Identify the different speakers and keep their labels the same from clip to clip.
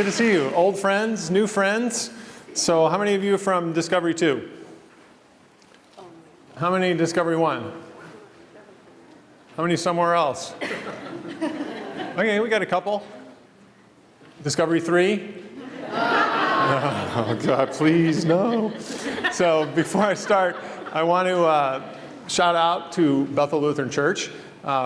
Speaker 1: Good to see you. Old friends, new friends. So how many of you are from Discovery 2? How many Discovery 1? How many somewhere else? Okay, we got a couple. Discovery 3? Oh, God, please, no. So before I start, I want to shout out to Bethel Lutheran Church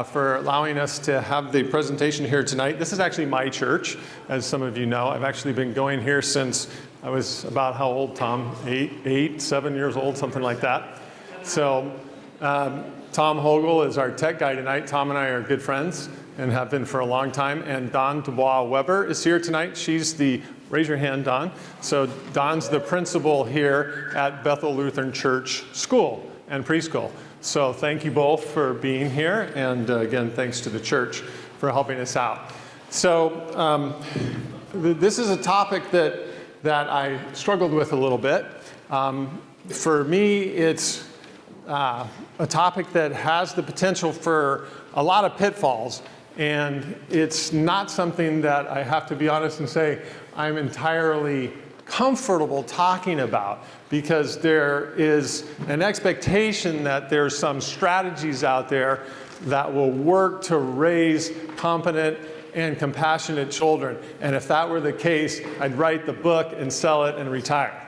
Speaker 1: for allowing us to have the presentation here tonight. This is actually my church, as some of you know. I've actually been going here since I was about how old, Tom? 7 years old, something like that. So Tom Hogel is our tech guy tonight. Tom and I are good friends and have been for a long time. And Dawn Dubois Weber is here tonight. She's the, raise your hand, Dawn. So Dawn's the principal here at Bethel Lutheran Church School and Preschool. So thank you both for being here. And again, thanks to the church for helping us out. So this is a topic that I struggled with a little bit. For me, it's a topic that has the potential for a lot of pitfalls, and it's not something that I have to be honest and say I'm entirely comfortable talking about, because there is an expectation that there's some strategies out there that will work to raise competent and compassionate children. And if that were the case, I'd write the book and sell it and retire.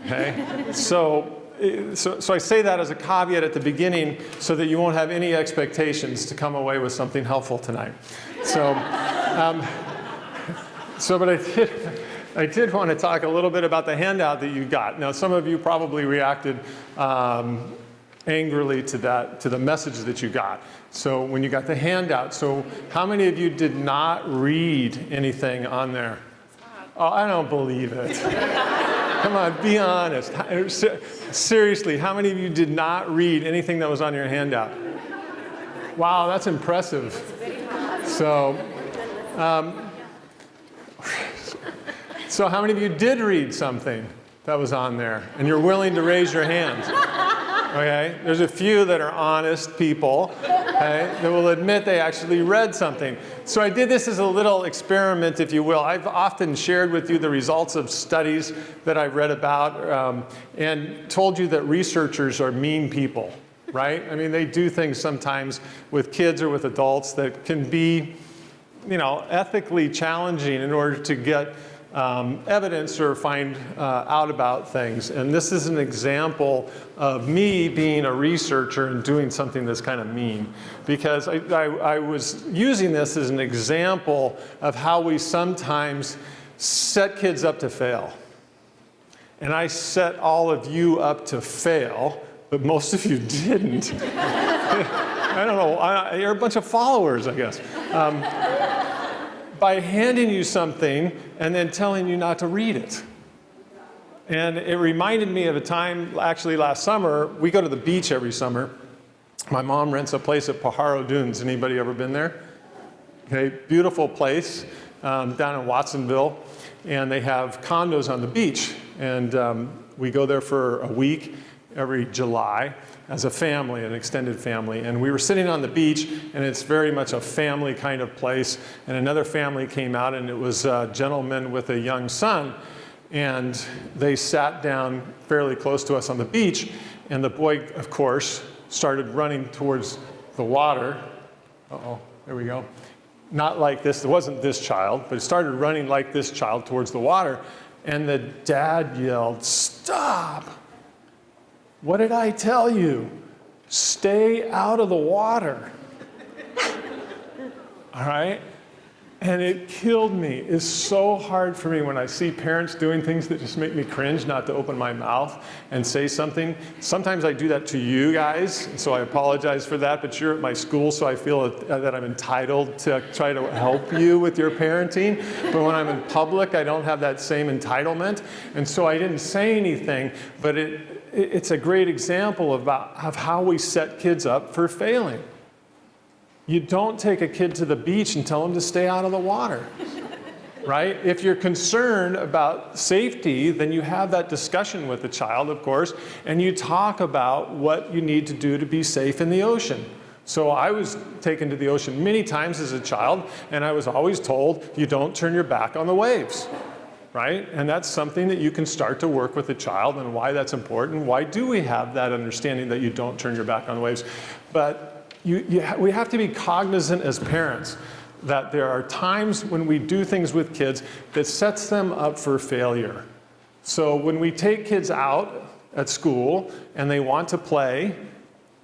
Speaker 1: Okay? So I say that as a caveat at the beginning so that you won't have any expectations to come away with something helpful tonight. But I did want to talk a little bit about the handout that you got. Now, some of you probably reacted angrily to the message that you got. So when you got the handout, so how many of you did not read anything on there? Oh, I don't believe it. Come on, be honest. Seriously, how many of you did not read anything that was on your handout? Wow, that's impressive. So how many of you did read something that was on there and you're willing to raise your hand? Okay, there's a few that are honest people, okay, that will admit they actually read something. So I did this as a little experiment, if you will. I've often shared with you the results of studies that I've read about and told you that researchers are mean people, right? I mean, they do things sometimes with kids or with adults that can be, ethically challenging in order to get evidence or find out about things. And this is an example of me being a researcher and doing something that's kind of mean. Because I was using this as an example of how we sometimes set kids up to fail. And I set all of you up to fail, but most of you didn't. I don't know, you're a bunch of followers, I guess. By handing you something and then telling you not to read it. And it reminded me of a time, actually last summer. We go to the beach every summer. My mom rents a place at Pajaro Dunes. Anybody ever been there? Okay, beautiful place down in Watsonville. And they have condos on the beach. And we go there for a week every July as a family, an extended family. And we were sitting on the beach, and it's very much a family kind of place. And another family came out, and it was a gentleman with a young son. And they sat down fairly close to us on the beach. And the boy, of course, started running towards the water. Uh-oh, there we go. Not like this, it wasn't this child, but it started running like this child towards the water. And the dad yelled, "Stop! What did I tell you? Stay out of the water." All right? And it killed me. It's so hard for me when I see parents doing things that just make me cringe not to open my mouth and say something. Sometimes I do that to you guys, so I apologize for that, but you're at my school, so I feel that I'm entitled to try to help you with your parenting. But when I'm in public, I don't have that same entitlement. And so I didn't say anything, but it's a great example of how we set kids up for failing. You don't take a kid to the beach and tell them to stay out of the water, right? If you're concerned about safety, then you have that discussion with the child, of course, and you talk about what you need to do to be safe in the ocean. So I was taken to the ocean many times as a child, and I was always told, you don't turn your back on the waves, right? And that's something that you can start to work with a child, and why that's important. Why do we have that understanding that you don't turn your back on the waves? But we have to be cognizant as parents that there are times when we do things with kids that sets them up for failure. So when we take kids out at school and they want to play,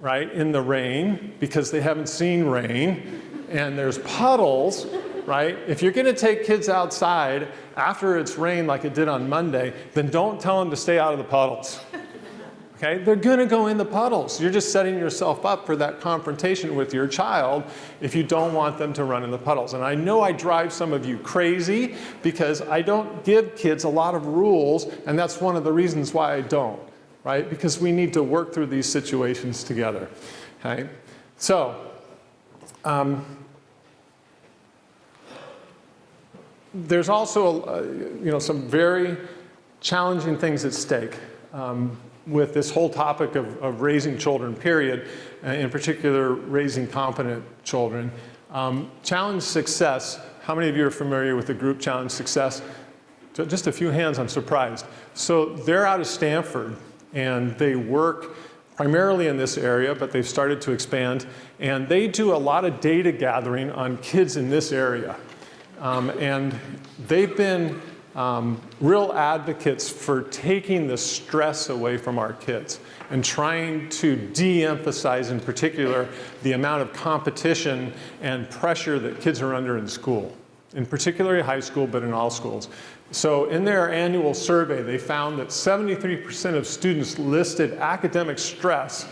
Speaker 1: right, in the rain because they haven't seen rain and there's puddles, right? If you're going to take kids outside after it's rained like it did on Monday, then don't tell them to stay out of the puddles. Okay? They're going to go in the puddles. You're just setting yourself up for that confrontation with your child if you don't want them to run in the puddles. And I know I drive some of you crazy because I don't give kids a lot of rules, and that's one of the reasons why I don't, right? Because we need to work through these situations together. Okay? So, there's also some very challenging things at stake with this whole topic of raising children, period, in particular raising competent children. Challenge success, how many of you are familiar with the group Challenge Success? Just a few hands, I'm surprised. So they're out of Stanford, and they work primarily in this area, but they've started to expand, and they do a lot of data gathering on kids in this area. And they've been real advocates for taking the stress away from our kids and trying to de-emphasize in particular the amount of competition and pressure that kids are under in school, in particular high school, but in all schools. So in their annual survey, they found that 73% of students listed academic stress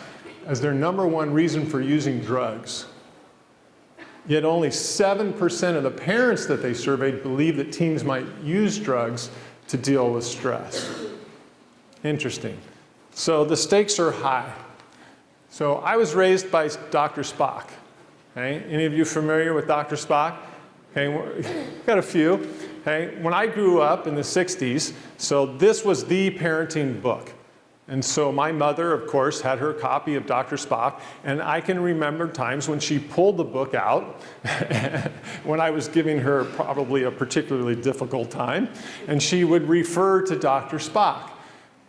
Speaker 1: as their #1 reason for using drugs. Yet only 7% of the parents that they surveyed believe that teens might use drugs to deal with stress. Interesting. So the stakes are high. So I was raised by Dr. Spock. Okay? Any of you familiar with Dr. Spock? Okay, got a few. Okay? When I grew up in the 60s, so this was the parenting book. And so my mother, of course, had her copy of Dr. Spock, and I can remember times when she pulled the book out when I was giving her probably a particularly difficult time, and she would refer to Dr. Spock.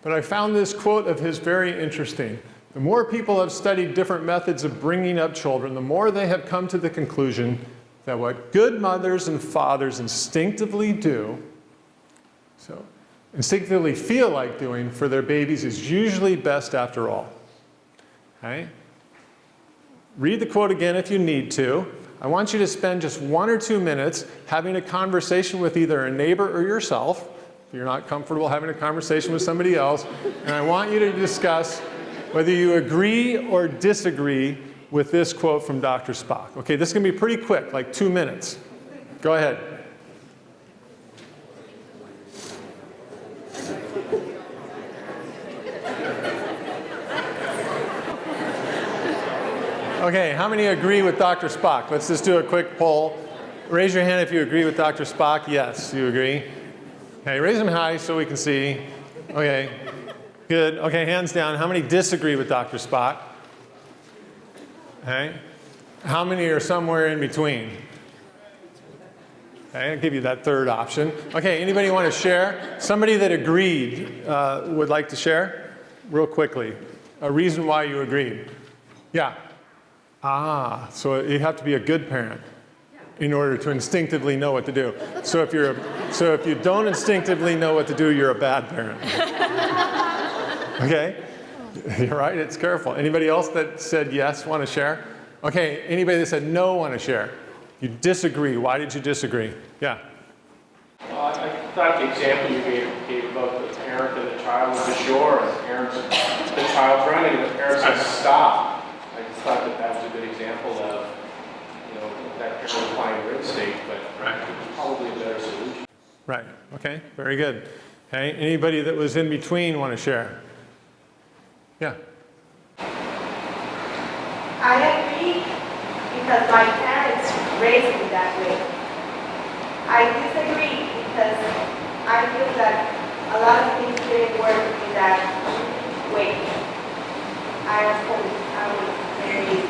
Speaker 1: But I found this quote of his very interesting. The more people have studied different methods of bringing up children, the more they have come to the conclusion that what good mothers and fathers instinctively feel like doing for their babies is usually best after all. Okay? Read the quote again if you need to. I want you to spend just 1 or 2 minutes having a conversation with either a neighbor or yourself, if you're not comfortable having a conversation with somebody else, and I want you to discuss whether you agree or disagree with this quote from Dr. Spock. Okay, this is going to be pretty quick, like 2 minutes. Go ahead. Okay, how many agree with Dr. Spock? Let's just do a quick poll. Raise your hand if you agree with Dr. Spock. Yes, you agree. Okay, raise them high so we can see. Okay, good. Okay, hands down. How many disagree with Dr. Spock? Okay. How many are somewhere in between? Okay, I'll give you that third option. Okay, anybody want to share? Somebody that agreed would like to share? Real quickly. A reason why you agreed. Yeah. So you have to be a good parent in order to instinctively know what to do. So if you don't instinctively know what to do, you're a bad parent. Okay? You're right, it's careful. Anybody else that said yes want to share? Okay, anybody that said no want to share? You disagree. Why did you disagree? Yeah.
Speaker 2: I thought the example you gave about the parent and the child on the shore, and the child's running, and the parent says stop. I thought that was a good example of, that parent applying real estate, but it's probably a better solution.
Speaker 1: Right. Okay. Very good. Okay. Anybody that was in between want to share? Yeah.
Speaker 3: I agree because my parents raised me that way. I disagree because I feel that a lot of things didn't work in that way. I was very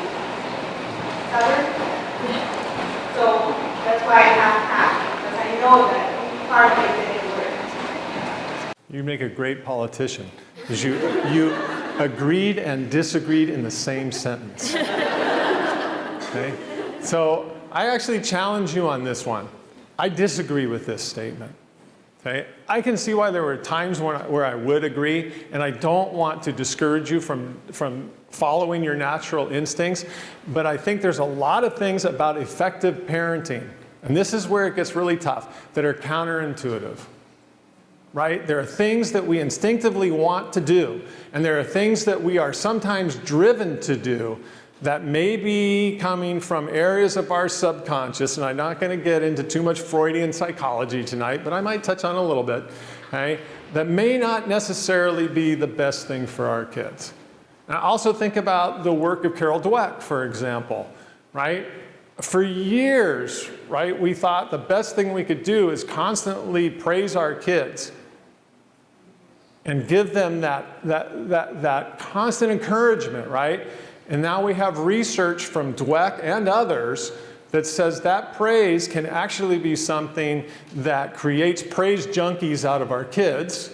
Speaker 3: know that part of it didn't work.
Speaker 1: You make a great politician, because you agreed and disagreed in the same sentence. Okay? So I actually challenge you on this one. I disagree with this statement. Okay? I can see why there were times where I would agree, and I don't want to discourage you from following your natural instincts, but I think there's a lot of things about effective parenting, and this is where it gets really tough, that are counterintuitive. Right? There are things that we instinctively want to do, and there are things that we are sometimes driven to do that may be coming from areas of our subconscious, and I'm not going to get into too much Freudian psychology tonight, but I might touch on a little bit, okay, that may not necessarily be the best thing for our kids. Now, also think about the work of Carol Dweck, for example, right? For years, right, we thought the best thing we could do is constantly praise our kids and give them that constant encouragement, right? And now we have research from Dweck and others that says that praise can actually be something that creates praise junkies out of our kids,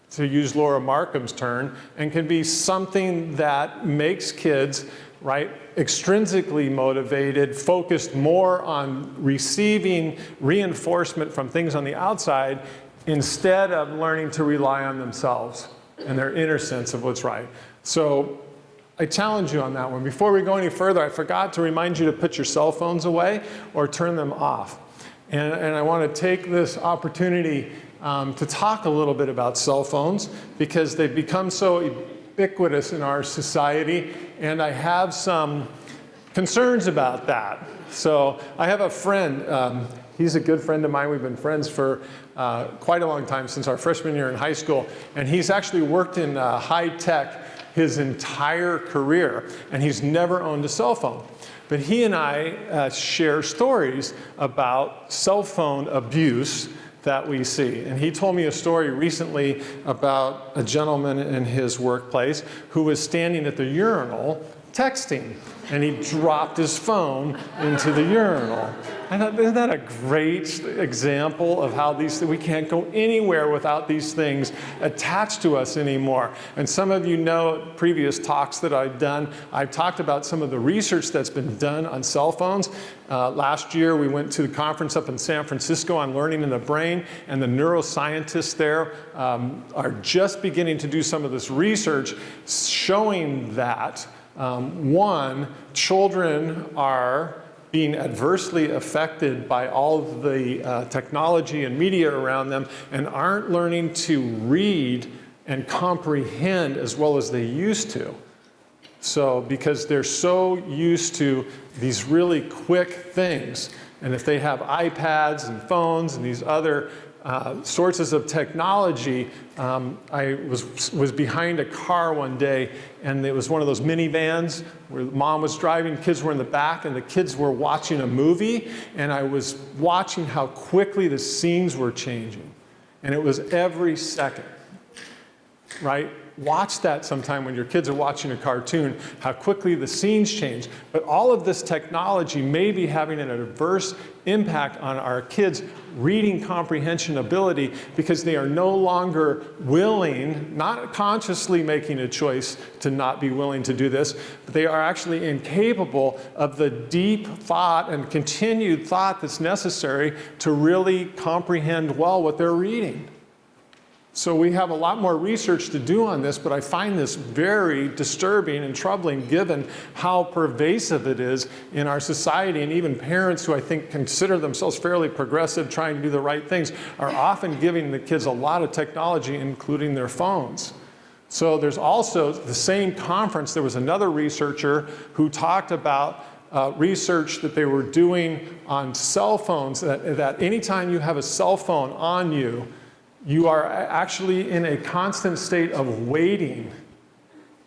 Speaker 1: to use Laura Markham's term, and can be something that makes kids, right, extrinsically motivated, focused more on receiving reinforcement from things on the outside instead of learning to rely on themselves and their inner sense of what's right. So I challenge you on that one. Before we go any further, I forgot to remind you to put your cell phones away or turn them off. And I want to take this opportunity to talk a little bit about cell phones, because they've become so ubiquitous in our society, and I have some concerns about that. So I have a friend, he's a good friend of mine. We've been friends for quite a long time, since our freshman year in high school, and he's actually worked in high tech his entire career, and he's never owned a cell phone. But he and I share stories about cell phone abuse that we see. And he told me a story recently about a gentleman in his workplace who was standing at the urinal texting, and he dropped his phone into the urinal. I thought, isn't that a great example of how we can't go anywhere without these things attached to us anymore? And some of you know previous talks that I've done, I've talked about some of the research that's been done on cell phones. Last year we went to the conference up in San Francisco on learning in the brain, and the neuroscientists there are just beginning to do some of this research showing that one, children are being adversely affected by all of the technology and media around them, and aren't learning to read and comprehend as well as they used to. So, because they're so used to these really quick things, and if they have iPads and phones and these other sources of technology. I was behind a car one day, and it was one of those minivans where mom was driving, kids were in the back, and the kids were watching a movie, and I was watching how quickly the scenes were changing. And it was every second, right? Watch that sometime when your kids are watching a cartoon, how quickly the scenes change. But all of this technology may be having an adverse impact on our kids' reading comprehension ability, because they are no longer willing, not consciously making a choice to not be willing to do this, but they are actually incapable of the deep thought and continued thought that's necessary to really comprehend well what they're reading. So we have a lot more research to do on this, but I find this very disturbing and troubling given how pervasive it is in our society. And even parents who I think consider themselves fairly progressive, trying to do the right things, are often giving the kids a lot of technology, including their phones. So there's also the same conference, there was another researcher who talked about research that they were doing on cell phones, that anytime you have a cell phone on you, you are actually in a constant state of waiting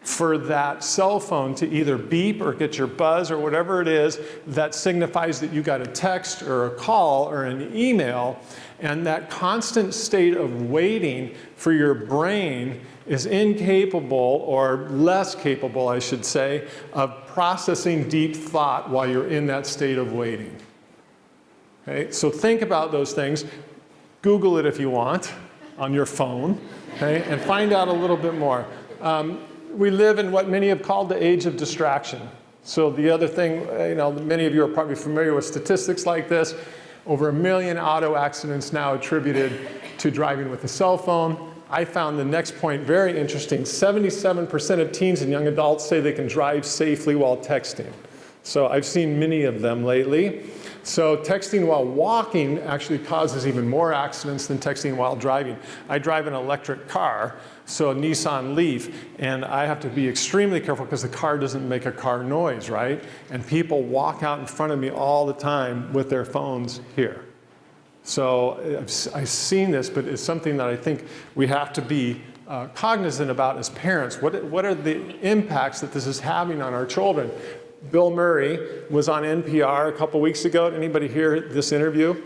Speaker 1: for that cell phone to either beep or get your buzz or whatever it is that signifies that you got a text or a call or an email. And that constant state of waiting for your brain is incapable, or less capable, I should say, of processing deep thought while you're in that state of waiting. Okay? So think about those things. Google it if you want on your phone, okay, and find out a little bit more. We live in what many have called the age of distraction. So the other thing, many of you are probably familiar with statistics like this. Over 1 million auto accidents now attributed to driving with a cell phone. I found the next point very interesting. 77% of teens and young adults say they can drive safely while texting. So I've seen many of them lately. So texting while walking actually causes even more accidents than texting while driving. I drive an electric car, so a Nissan Leaf, and I have to be extremely careful because the car doesn't make a car noise, right? And people walk out in front of me all the time with their phones here. So I've seen this, but it's something that I think we have to be cognizant about as parents. What are the impacts that this is having on our children? Bill Murray was on NPR a couple weeks ago. Did anybody hear this interview?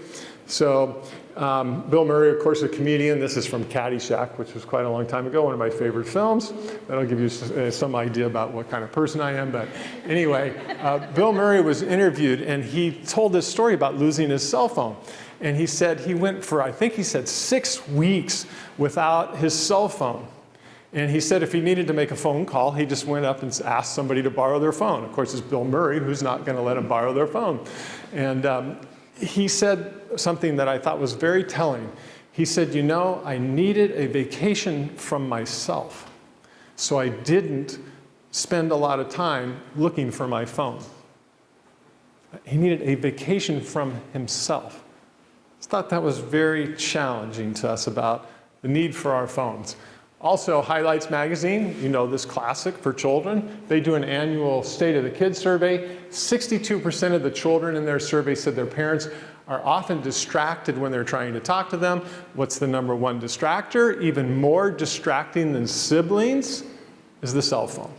Speaker 1: So Bill Murray, of course, a comedian. This is from Caddyshack, which was quite a long time ago, one of my favorite films. That'll give you some idea about what kind of person I am. But anyway, Bill Murray was interviewed, and he told this story about losing his cell phone. And he said he went for, I think he said 6 weeks without his cell phone. And he said if he needed to make a phone call, he just went up and asked somebody to borrow their phone. Of course, it's Bill Murray, who's not going to let him borrow their phone. And he said something that I thought was very telling. He said, I needed a vacation from myself. So I didn't spend a lot of time looking for my phone. He needed a vacation from himself. I thought that was very challenging to us about the need for our phones. Also, Highlights Magazine, this classic for children, they do an annual State of the Kids survey. 62% of the children in their survey said their parents are often distracted when they're trying to talk to them. What's the number one distractor? Even more distracting than siblings is the cell phone.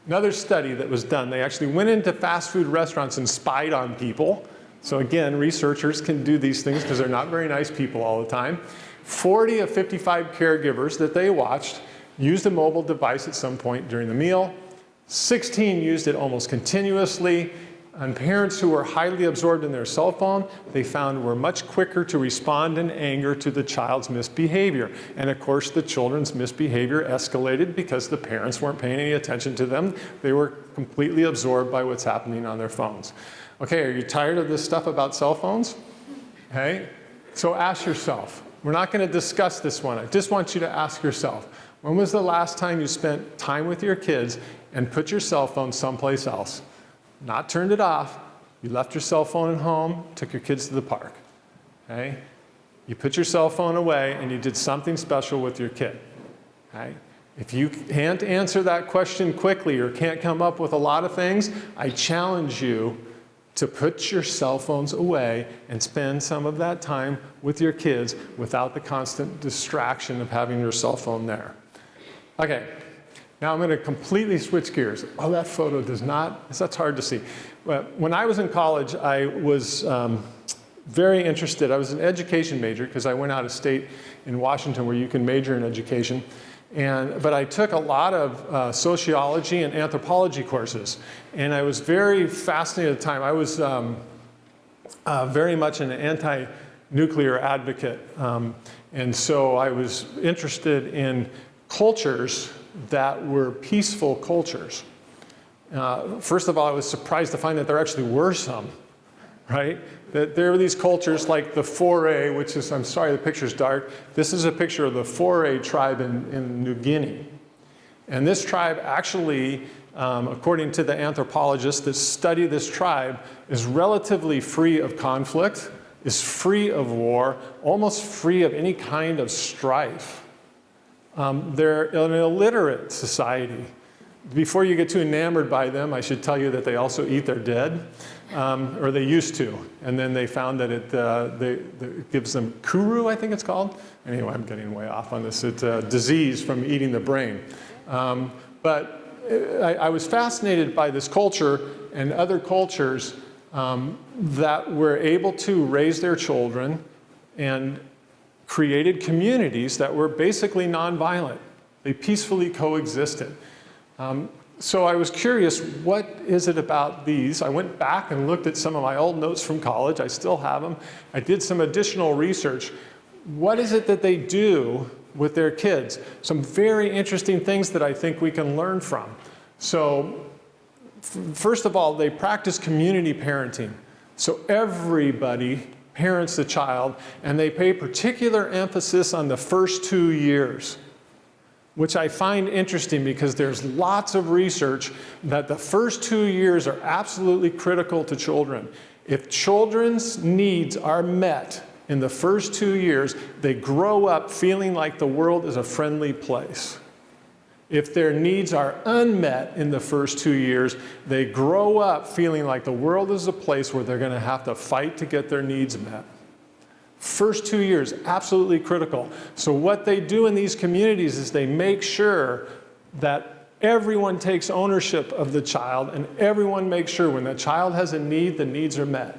Speaker 1: Another study that was done, they actually went into fast food restaurants and spied on people. So again, researchers can do these things because they're not very nice people all the time. 40 of 55 caregivers that they watched used a mobile device at some point during the meal. 16 used it almost continuously. And parents who were highly absorbed in their cell phone, they found were much quicker to respond in anger to the child's misbehavior. And of course, the children's misbehavior escalated because the parents weren't paying any attention to them. They were completely absorbed by what's happening on their phones. Okay, are you tired of this stuff about cell phones? Okay, so ask yourself. We're not going to discuss this one. I just want you to ask yourself, when was the last time you spent time with your kids and put your cell phone someplace else? Not turned it off. You left your cell phone at home, took your kids to the park. Okay? You put your cell phone away and you did something special with your kid. Okay? If you can't answer that question quickly or can't come up with a lot of things, I challenge you to put your cell phones away and spend some of that time with your kids without the constant distraction of having your cell phone there. Okay, now I'm going to completely switch gears. Oh, that photo that's hard to see. But when I was in college, I was very interested. I was an education major because I went out of state in Washington where you can major in education. But I took a lot of sociology and anthropology courses, and I was very fascinated at the time. I was very much an anti-nuclear advocate, and so I was interested in cultures that were peaceful cultures. First of all, I was surprised to find that there actually were some, right? That there were these cultures like the Foray, which is, I'm sorry, the picture's dark. This is a picture of the Foray tribe in New Guinea. And this tribe actually, according to the anthropologists that study this tribe, is relatively free of conflict, is free of war, almost free of any kind of strife. They're an illiterate society. Before you get too enamored by them, I should tell you that they also eat their dead. Or they used to, and then they found that it gives them kuru, I think it's called. Anyway, I'm getting way off on this. It's a disease from eating the brain. But I was fascinated by this culture and other cultures that were able to raise their children and created communities that were basically nonviolent. They peacefully coexisted. So I was curious, what is it about these? I went back and looked at some of my old notes from college. I still have them. I did some additional research. What is it that they do with their kids? Some very interesting things that I think we can learn from. So first of all, they practice community parenting. So everybody parents the child, and they pay particular emphasis on the first 2 years, which I find interesting because there's lots of research that the first 2 years are absolutely critical to children. If children's needs are met in the first 2 years, they grow up feeling like the world is a friendly place. If their needs are unmet in the first 2 years, they grow up feeling like the world is a place where they're going to have to fight to get their needs met. First 2 years, absolutely critical. So what they do in these communities is they make sure that everyone takes ownership of the child, and everyone makes sure when the child has a need, the needs are met.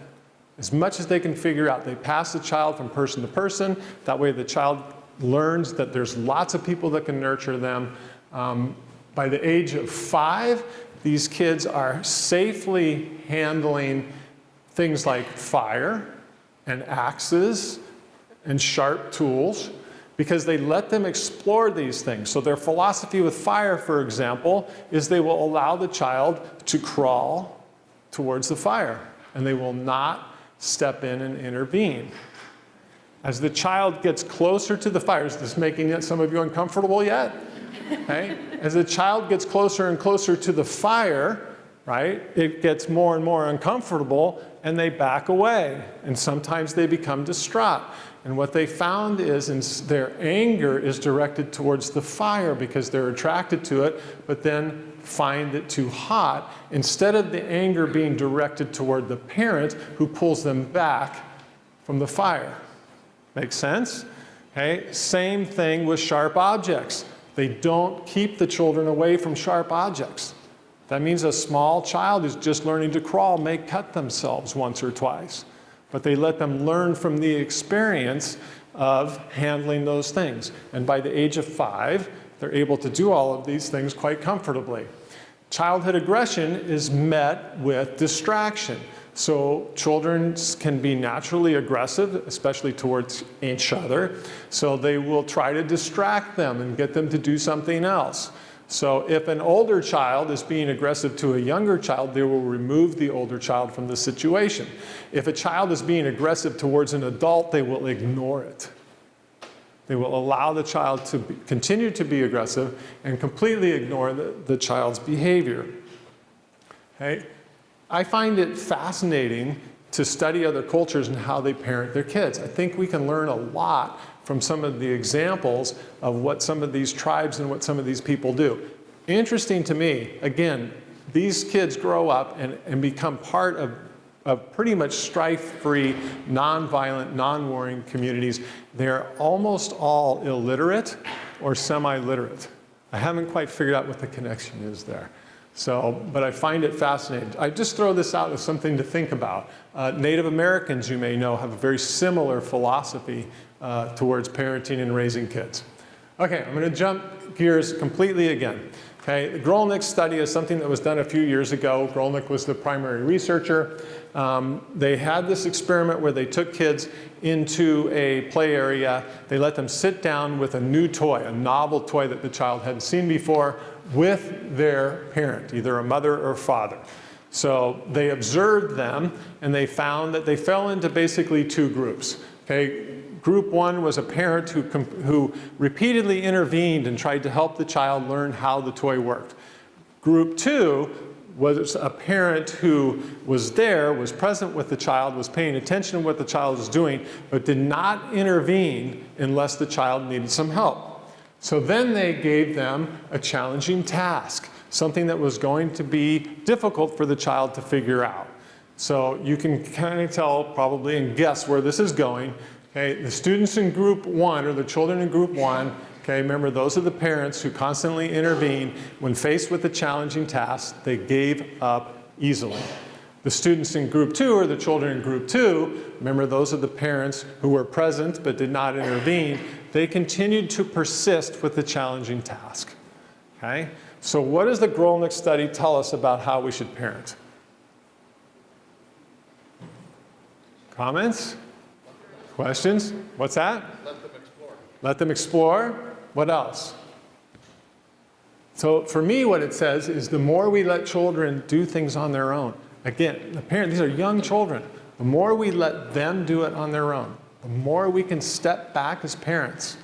Speaker 1: As much as they can figure out, they pass the child from person to person. That way the child learns that there's lots of people that can nurture them. By the age of 5, these kids are safely handling things like fire and axes and sharp tools because they let them explore these things. So their philosophy with fire, for example, is they will allow the child to crawl towards the fire, and they will not step in and intervene. As the child gets closer to the fire, is this making some of you uncomfortable yet? Okay? As the child gets closer and closer to the fire, right, it gets more and more uncomfortable, and they back away. And sometimes they become distraught. And what they found is their anger is directed towards the fire because they're attracted to it, but then find it too hot, instead of the anger being directed toward the parent who pulls them back from the fire. Make sense? Okay? Same thing with sharp objects. They don't keep the children away from sharp objects. That means a small child who's just learning to crawl may cut themselves once or twice, but they let them learn from the experience of handling those things. And by the age of 5, they're able to do all of these things quite comfortably. Childhood aggression is met with distraction. So children can be naturally aggressive, especially towards each other. So they will try to distract them and get them to do something else. So if an older child is being aggressive to a younger child, they will remove the older child from the situation. If a child is being aggressive towards an adult, they will ignore it. They will allow the child to continue to be aggressive and completely ignore the child's behavior. Okay? I find it fascinating to study other cultures and how they parent their kids. I think we can learn a lot from some of the examples of what some of these tribes and what some of these people do. Interesting to me, again, these kids grow up and become part of pretty much strife-free, non-violent, non-warring communities. They're almost all illiterate or semi-literate. I haven't quite figured out what the connection is there. So, but I find it fascinating. I just throw this out as something to think about. Native Americans, you may know, have a very similar philosophy towards parenting and raising kids. Okay, I'm going to jump gears completely again. Okay, the Grolnick study is something that was done a few years ago. Grolnick was the primary researcher. They had this experiment where they took kids into a play area. They let them sit down with a new toy, a novel toy that the child hadn't seen before, with their parent, either a mother or father. So they observed them, and they found that they fell into basically 2 groups. Okay, group 1 was a parent who repeatedly intervened and tried to help the child learn how the toy worked. Group 2 was a parent who was there, was present with the child, was paying attention to what the child was doing, but did not intervene unless the child needed some help. So then they gave them a challenging task, something that was going to be difficult for the child to figure out. So you can kind of tell probably and guess where this is going. Okay, the students in group 1, or the children in group 1, okay, remember those are the parents who constantly intervene. When faced with a challenging task, they gave up easily. The students in group 2, or the children in group 2, remember those are the parents who were present but did not intervene. They continued to persist with the challenging task. Okay? So what does the Grolnick study tell us about how we should parent? Comments? Questions? What's that?
Speaker 4: Let them explore.
Speaker 1: Let them explore. What else? So for me, what it says is the more we let children do things on their own, again, these are young children, the more we let them do it on their own, the more we can step back as parents,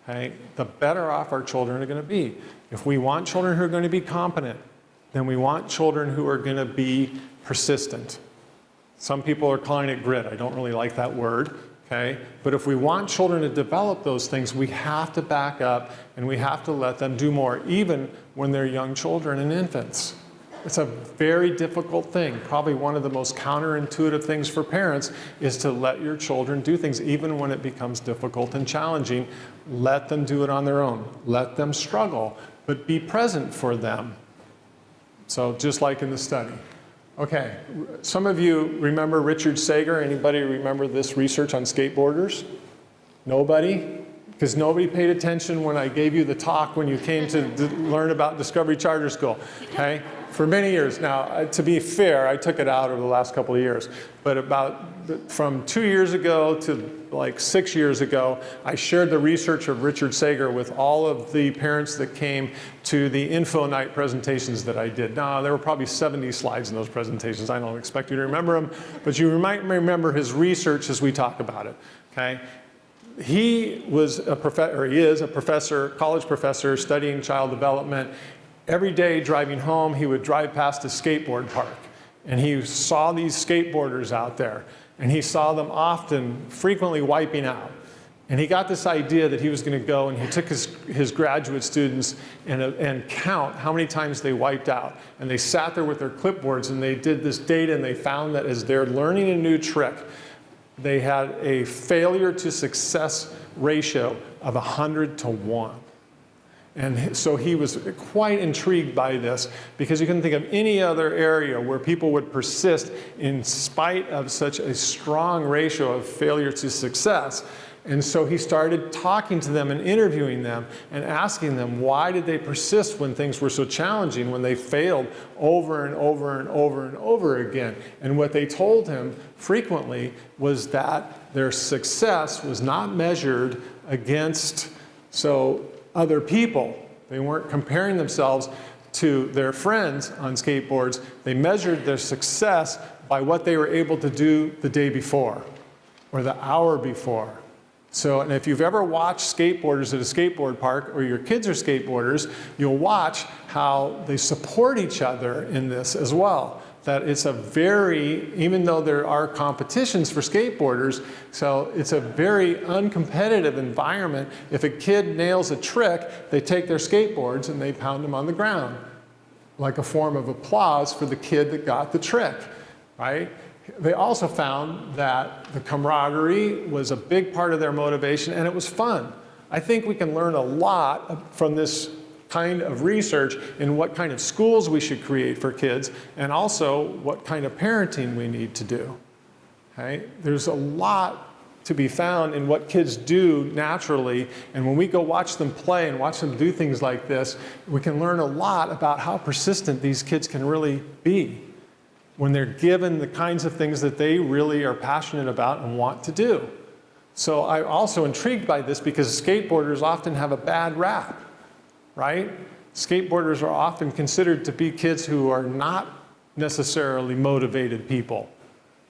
Speaker 1: okay, the better off our children are going to be. If we want children who are going to be competent, then we want children who are going to be persistent. Some people are calling it grit. I don't really like that word. Okay? But if we want children to develop those things, we have to back up and we have to let them do more, even when they're young children and infants. It's a very difficult thing. Probably one of the most counterintuitive things for parents is to let your children do things, even when it becomes difficult and challenging. Let them do it on their own. Let them struggle, but be present for them. So just like in the study. Okay, some of you remember Richard Sager. Anybody remember this research on skateboarders? Nobody? Because nobody paid attention when I gave you the talk when you came to learn about Discovery Charter School, okay? For many years now. To be fair, I took it out over the last couple of years. But from 2 years ago to like 6 years ago, I shared the research of Richard Sager with all of the parents that came to the info night presentations that I did. Now, there were probably 70 slides in those presentations. I don't expect you to remember them, but you might remember his research as we talk about it, okay? He was a professor, or he is a professor, college professor studying child development. Every day driving home, he would drive past a skateboard park. And he saw these skateboarders out there. And he saw them frequently wiping out. And he got this idea that he was going to go, and he took his graduate students and count how many times they wiped out. And they sat there with their clipboards, and they did this data, and they found that as they're learning a new trick, they had a failure to success ratio of 100 to 1. And so he was quite intrigued by this, because you couldn't think of any other area where people would persist in spite of such a strong ratio of failure to success. And so he started talking to them and interviewing them and asking them, why did they persist when things were so challenging, when they failed over and over and over and over again? And what they told him frequently was that their success was not measured against other people. They weren't comparing themselves to their friends on skateboards. They measured their success by what they were able to do the day before or the hour before. So, and if you've ever watched skateboarders at a skateboard park, or your kids are skateboarders, you'll watch how they support each other in this as well. That it's even though there are competitions for skateboarders, so it's a very uncompetitive environment. If a kid nails a trick, they take their skateboards and they pound them on the ground, like a form of applause for the kid that got the trick, right? They also found that the camaraderie was a big part of their motivation, and it was fun. I think we can learn a lot from this kind of research in what kind of schools we should create for kids, and also what kind of parenting we need to do. Okay? There's a lot to be found in what kids do naturally, and when we go watch them play and watch them do things like this, we can learn a lot about how persistent these kids can really be when they're given the kinds of things that they really are passionate about and want to do. So I'm also intrigued by this because skateboarders often have a bad rap, right? Skateboarders are often considered to be kids who are not necessarily motivated people.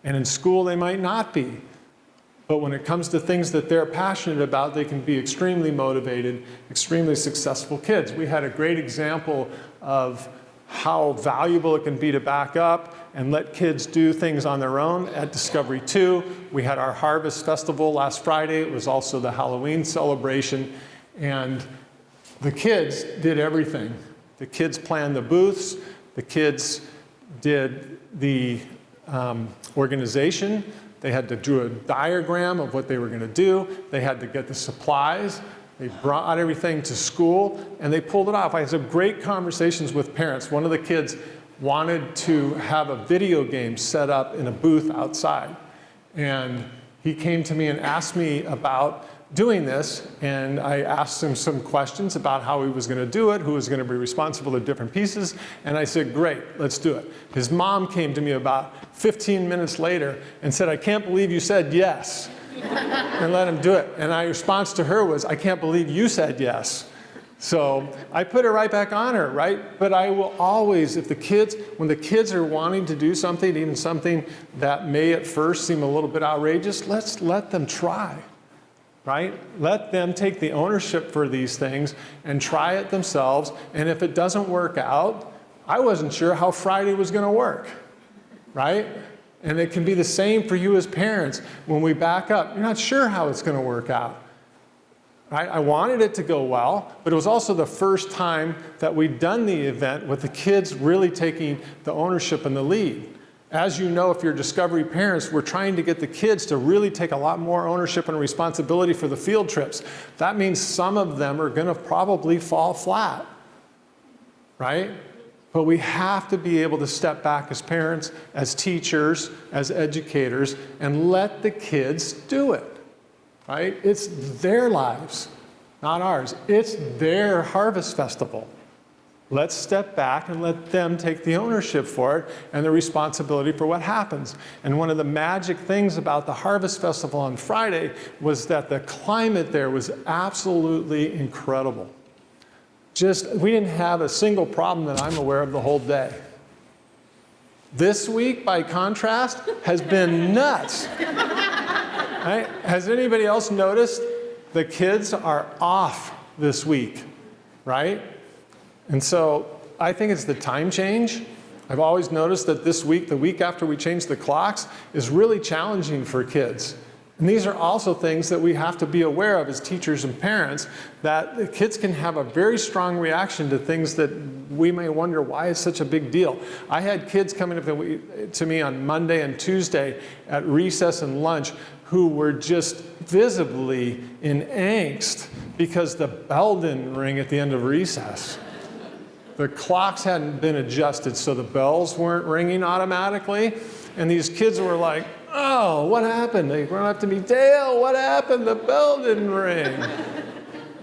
Speaker 1: And in school they might not be. But when it comes to things that they're passionate about, they can be extremely motivated, extremely successful kids. We had a great example of how valuable it can be to back up and let kids do things on their own at Discovery 2. We had our Harvest Festival last Friday. It was also the Halloween celebration. And the kids did everything. The kids planned the booths. The kids did the organization. They had to do a diagram of what they were going to do. They had to get the supplies. They brought everything to school, and they pulled it off. I had some great conversations with parents. One of the kids wanted to have a video game set up in a booth outside. And he came to me and asked me about doing this, and I asked him some questions about how he was going to do it, who was going to be responsible for different pieces, and I said, great, let's do it. His mom came to me about 15 minutes later and said, I can't believe you said yes, and let him do it. And my response to her was, I can't believe you said yes. So I put it right back on her, right? But I will always, when the kids are wanting to do something, even something that may at first seem a little bit outrageous, let's let them try. Right? Let them take the ownership for these things and try it themselves. And if it doesn't work out, I wasn't sure how Friday was going to work. Right? And it can be the same for you as parents. When we back up, you're not sure how it's going to work out. Right? I wanted it to go well, but it was also the first time that we'd done the event with the kids really taking the ownership and the lead. As you know, if you're Discovery parents, we're trying to get the kids to really take a lot more ownership and responsibility for the field trips. That means some of them are going to probably fall flat, right? But we have to be able to step back as parents, as teachers, as educators, and let the kids do it, right? It's their lives, not ours. It's their harvest festival. Let's step back and let them take the ownership for it and the responsibility for what happens. And one of the magic things about the Harvest Festival on Friday was that the climate there was absolutely incredible. We didn't have a single problem that I'm aware of the whole day. This week, by contrast, has been nuts. Right? Has anybody else noticed the kids are off this week, right? And so I think it's the time change. I've always noticed that this week, the week after we change the clocks, is really challenging for kids. And these are also things that we have to be aware of as teachers and parents, that the kids can have a very strong reaction to things that we may wonder why it's such a big deal. I had kids coming up to me on Monday and Tuesday at recess and lunch who were just visibly in angst because the bell didn't ring at the end of recess. The clocks hadn't been adjusted, so the bells weren't ringing automatically. And these kids were like, oh, what happened? They run up to me, Dale, what happened? The bell didn't ring.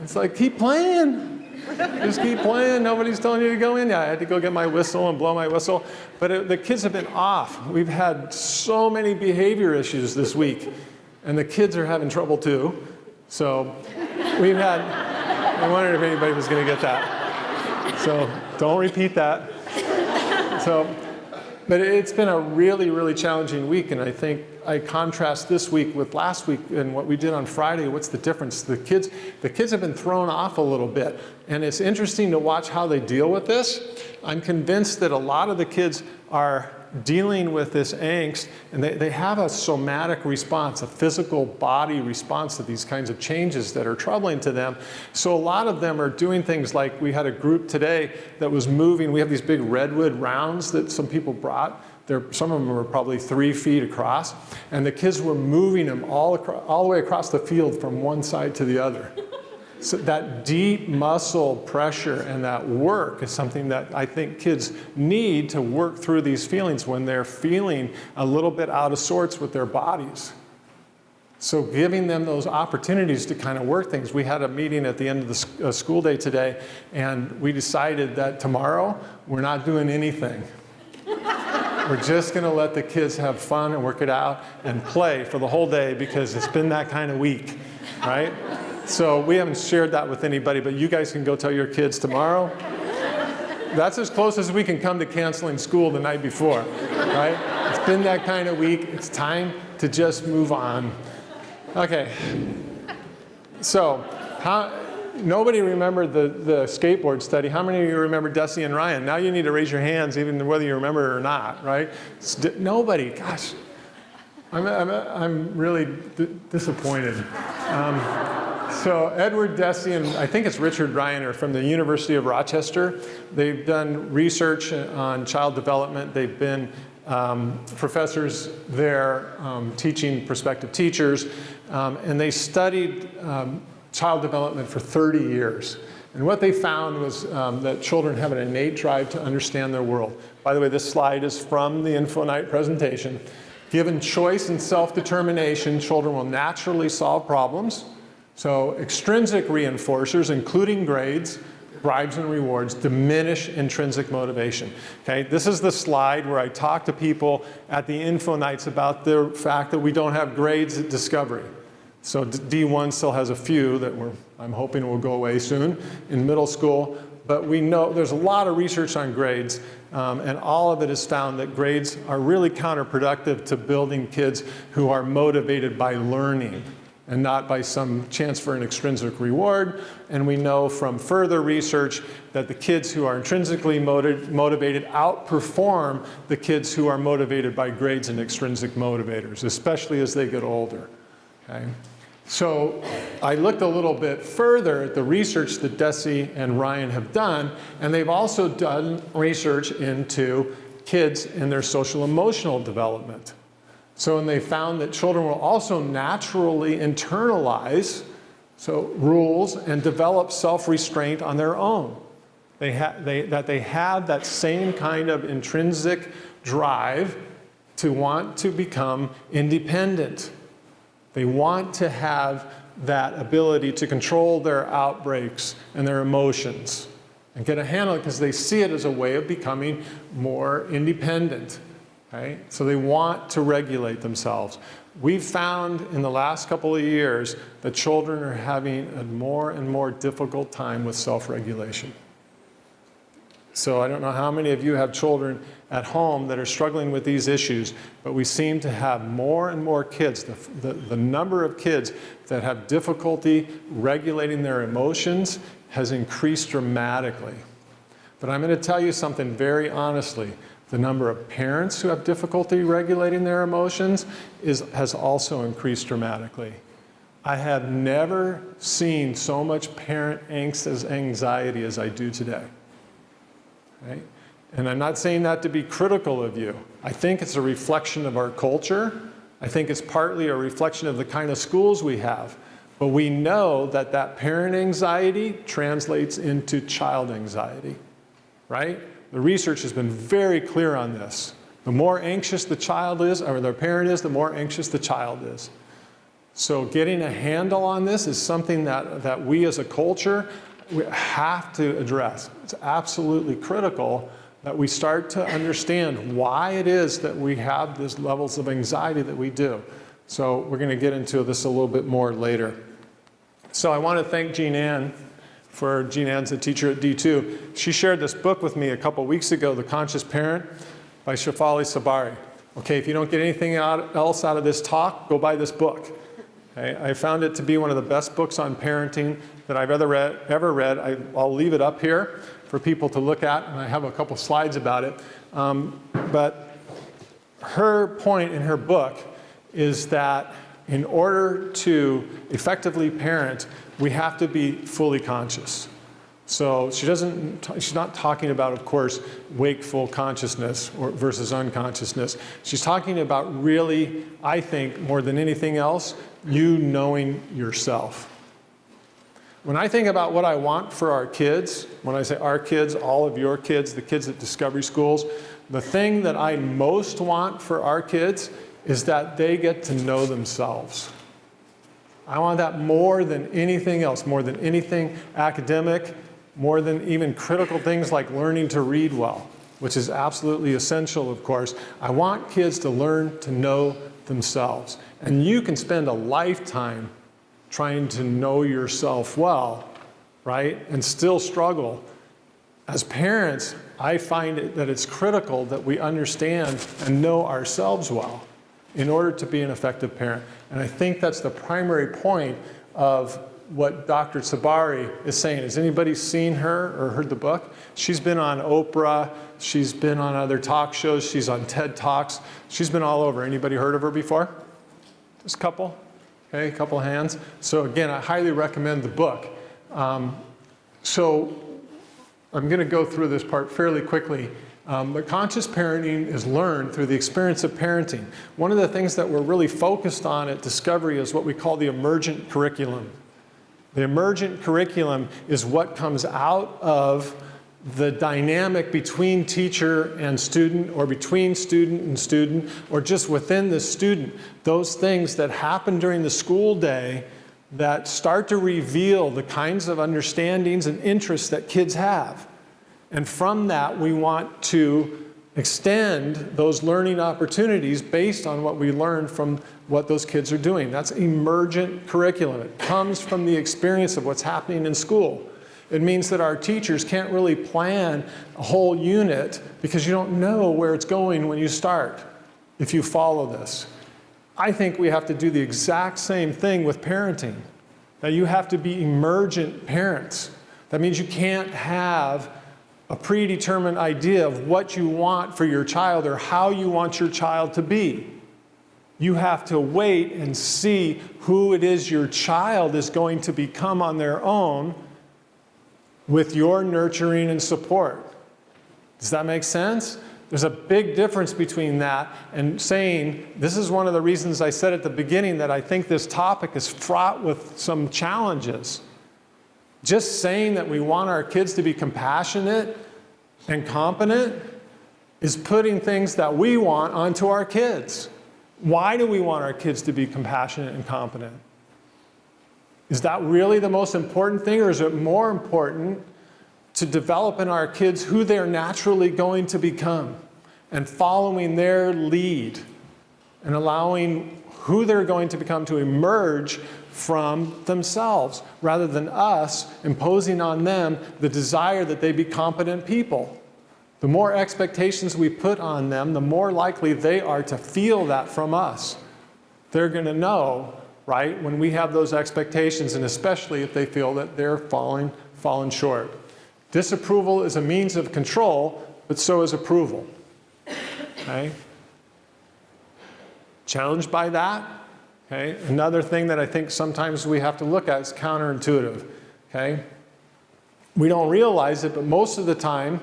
Speaker 1: It's like, keep playing. Just keep playing. Nobody's telling you to go in. Yeah, I had to go get my whistle and blow my whistle. But the kids have been off. We've had so many behavior issues this week. And the kids are having trouble too. So I wondered if anybody was going to get that. So don't repeat that. But it's been a really, really challenging week, and I think I contrast this week with last week and what we did on Friday. What's the difference? The kids have been thrown off a little bit, and it's interesting to watch how they deal with this. I'm convinced that a lot of the kids are dealing with this angst, and they have a somatic response, a physical body response to these kinds of changes that are troubling to them. So a lot of them are doing things like, we had a group today that was moving. We have these big redwood rounds that some people brought. Some of them were probably 3 feet across, and the kids were moving them all the way across the field from one side to the other. So that deep muscle pressure and that work is something that I think kids need to work through these feelings when they're feeling a little bit out of sorts with their bodies. So giving them those opportunities to kind of work things. We had a meeting at the end of the school day today, and we decided that tomorrow we're not doing anything. We're just going to let the kids have fun and work it out and play for the whole day because it's been that kind of week, right? So we haven't shared that with anybody, but you guys can go tell your kids tomorrow. That's as close as we can come to canceling school the night before, right? It's been that kind of week. It's time to just move on. Okay. So nobody remembered the skateboard study. How many of you remember Desi and Ryan? Now you need to raise your hands, even whether you remember it or not, right? Nobody. Gosh. I'm really disappointed. So Edward Desi and I think it's Richard Ryan are from the University of Rochester. They've done research on child development. They've been professors there teaching prospective teachers, and they studied child development for 30 years. And what they found was that children have an innate drive to understand their world. By the way, this slide is from the Info Night presentation. Given choice and self-determination, children will naturally solve problems, So extrinsic reinforcers, including grades, bribes and rewards, diminish intrinsic motivation. Okay, this is the slide where I talk to people at the info nights about the fact that we don't have grades at Discovery. So D1 still has a few that I'm hoping will go away soon in middle school, but we know there's a lot of research on grades, and all of it has found that grades are really counterproductive to building kids who are motivated by learning and not by some chance for an extrinsic reward. And we know from further research that the kids who are intrinsically motivated outperform the kids who are motivated by grades and extrinsic motivators, especially as they get older. Okay? So I looked a little bit further at the research that Desi and Ryan have done, and they've also done research into kids and their social emotional development. So, and they found that children will also naturally internalize rules and develop self-restraint on their own. That they have that same kind of intrinsic drive to want to become independent. They want to have that ability to control their outbreaks and their emotions and get a handle because they see it as a way of becoming more independent. Okay? So they want to regulate themselves. We've found in the last couple of years that children are having a more and more difficult time with self-regulation. So I don't know how many of you have children at home that are struggling with these issues, but we seem to have more and more kids, the number of kids that have difficulty regulating their emotions has increased dramatically. But I'm going to tell you something very honestly. The number of parents who have difficulty regulating their emotions has also increased dramatically. I have never seen so much parent angst as anxiety as I do today. Right? And I'm not saying that to be critical of you. I think it's a reflection of our culture. I think it's partly a reflection of the kind of schools we have. But we know that that parent anxiety translates into child anxiety, right? The research has been very clear on this. The more anxious the child is, or their parent is, the more anxious the child is. So getting a handle on this is something that we as a culture we have to address. It's absolutely critical that we start to understand why it is that we have these levels of anxiety that we do. So we're going to get into this a little bit more later. So I want to thank Jean Ann's a teacher at D2. She shared this book with me a couple weeks ago, The Conscious Parent by Shefali Sabari. Okay, if you don't get anything else out of this talk, go buy this book. Okay, I found it to be one of the best books on parenting that I've ever read. I'll leave it up here for people to look at, and I have a couple slides about it. But her point in her book is that in order to effectively parent, we have to be fully conscious. So she's not talking about, of course, wakeful consciousness versus unconsciousness. She's talking about really, I think, more than anything else, you knowing yourself. When I think about what I want for our kids, when I say our kids, all of your kids, the kids at Discovery Schools, the thing that I most want for our kids is that they get to know themselves. I want that more than anything else, more than anything academic, more than even critical things like learning to read well, which is absolutely essential, of course. I want kids to learn to know themselves. And you can spend a lifetime trying to know yourself well, right, and still struggle. As parents, I find that it's critical that we understand and know ourselves well in order to be an effective parent. And I think that's the primary point of what Dr. Sabari is saying. Has anybody seen her or heard the book? She's been on Oprah. She's been on other talk shows. She's on TED Talks. She's been all over. Anybody heard of her before? Just a couple? Okay, a couple hands. So again, I highly recommend the book. So I'm going to go through this part fairly quickly. But conscious parenting is learned through the experience of parenting. One of the things that we're really focused on at Discovery is what we call the emergent curriculum. The emergent curriculum is what comes out of the dynamic between teacher and student, or between student and student, or just within the student. Those things that happen during the school day that start to reveal the kinds of understandings and interests that kids have. And from that, we want to extend those learning opportunities based on what we learn from what those kids are doing. That's emergent curriculum. It comes from the experience of what's happening in school. It means that our teachers can't really plan a whole unit because you don't know where it's going when you start if you follow this. I think we have to do the exact same thing with parenting. That you have to be emergent parents. That means you can't have a predetermined idea of what you want for your child or how you want your child to be. You have to wait and see who it is your child is going to become on their own with your nurturing and support. Does that make sense? There's a big difference between that and saying, this is one of the reasons I said at the beginning that I think this topic is fraught with some challenges. Just saying that we want our kids to be compassionate and competent is putting things that we want onto our kids. Why do we want our kids to be compassionate and competent? Is that really the most important thing, or is it more important to develop in our kids who they're naturally going to become and following their lead and allowing who they're going to become to emerge from themselves rather than us imposing on them the desire that they be competent people? The more expectations we put on them, the more likely they are to feel that from us. They're going to know, right, when we have those expectations, and especially if they feel that they're falling short. Disapproval is a means of control, but so is approval. Okay? Challenged by that? Okay? Another thing that I think sometimes we have to look at is counterintuitive. Okay? We don't realize it, but most of the time,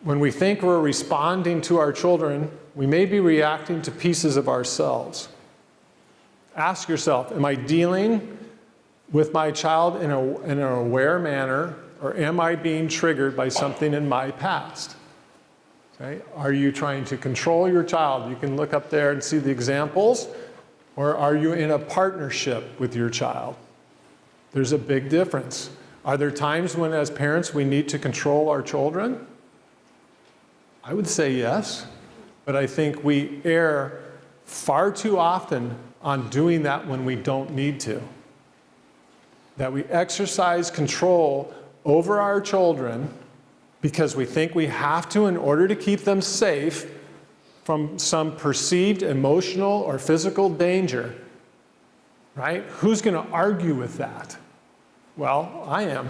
Speaker 1: when we think we're responding to our children, we may be reacting to pieces of ourselves. Ask yourself, am I dealing with my child in an aware manner, or am I being triggered by something in my past? Okay? Are you trying to control your child? You can look up there and see the examples. Or are you in a partnership with your child? There's a big difference. Are there times when, as parents, we need to control our children? I would say yes. But I think we err far too often on doing that when we don't need to. That we exercise control over our children because we think we have to in order to keep them safe from some perceived emotional or physical danger, right? Who's going to argue with that? Well, I am,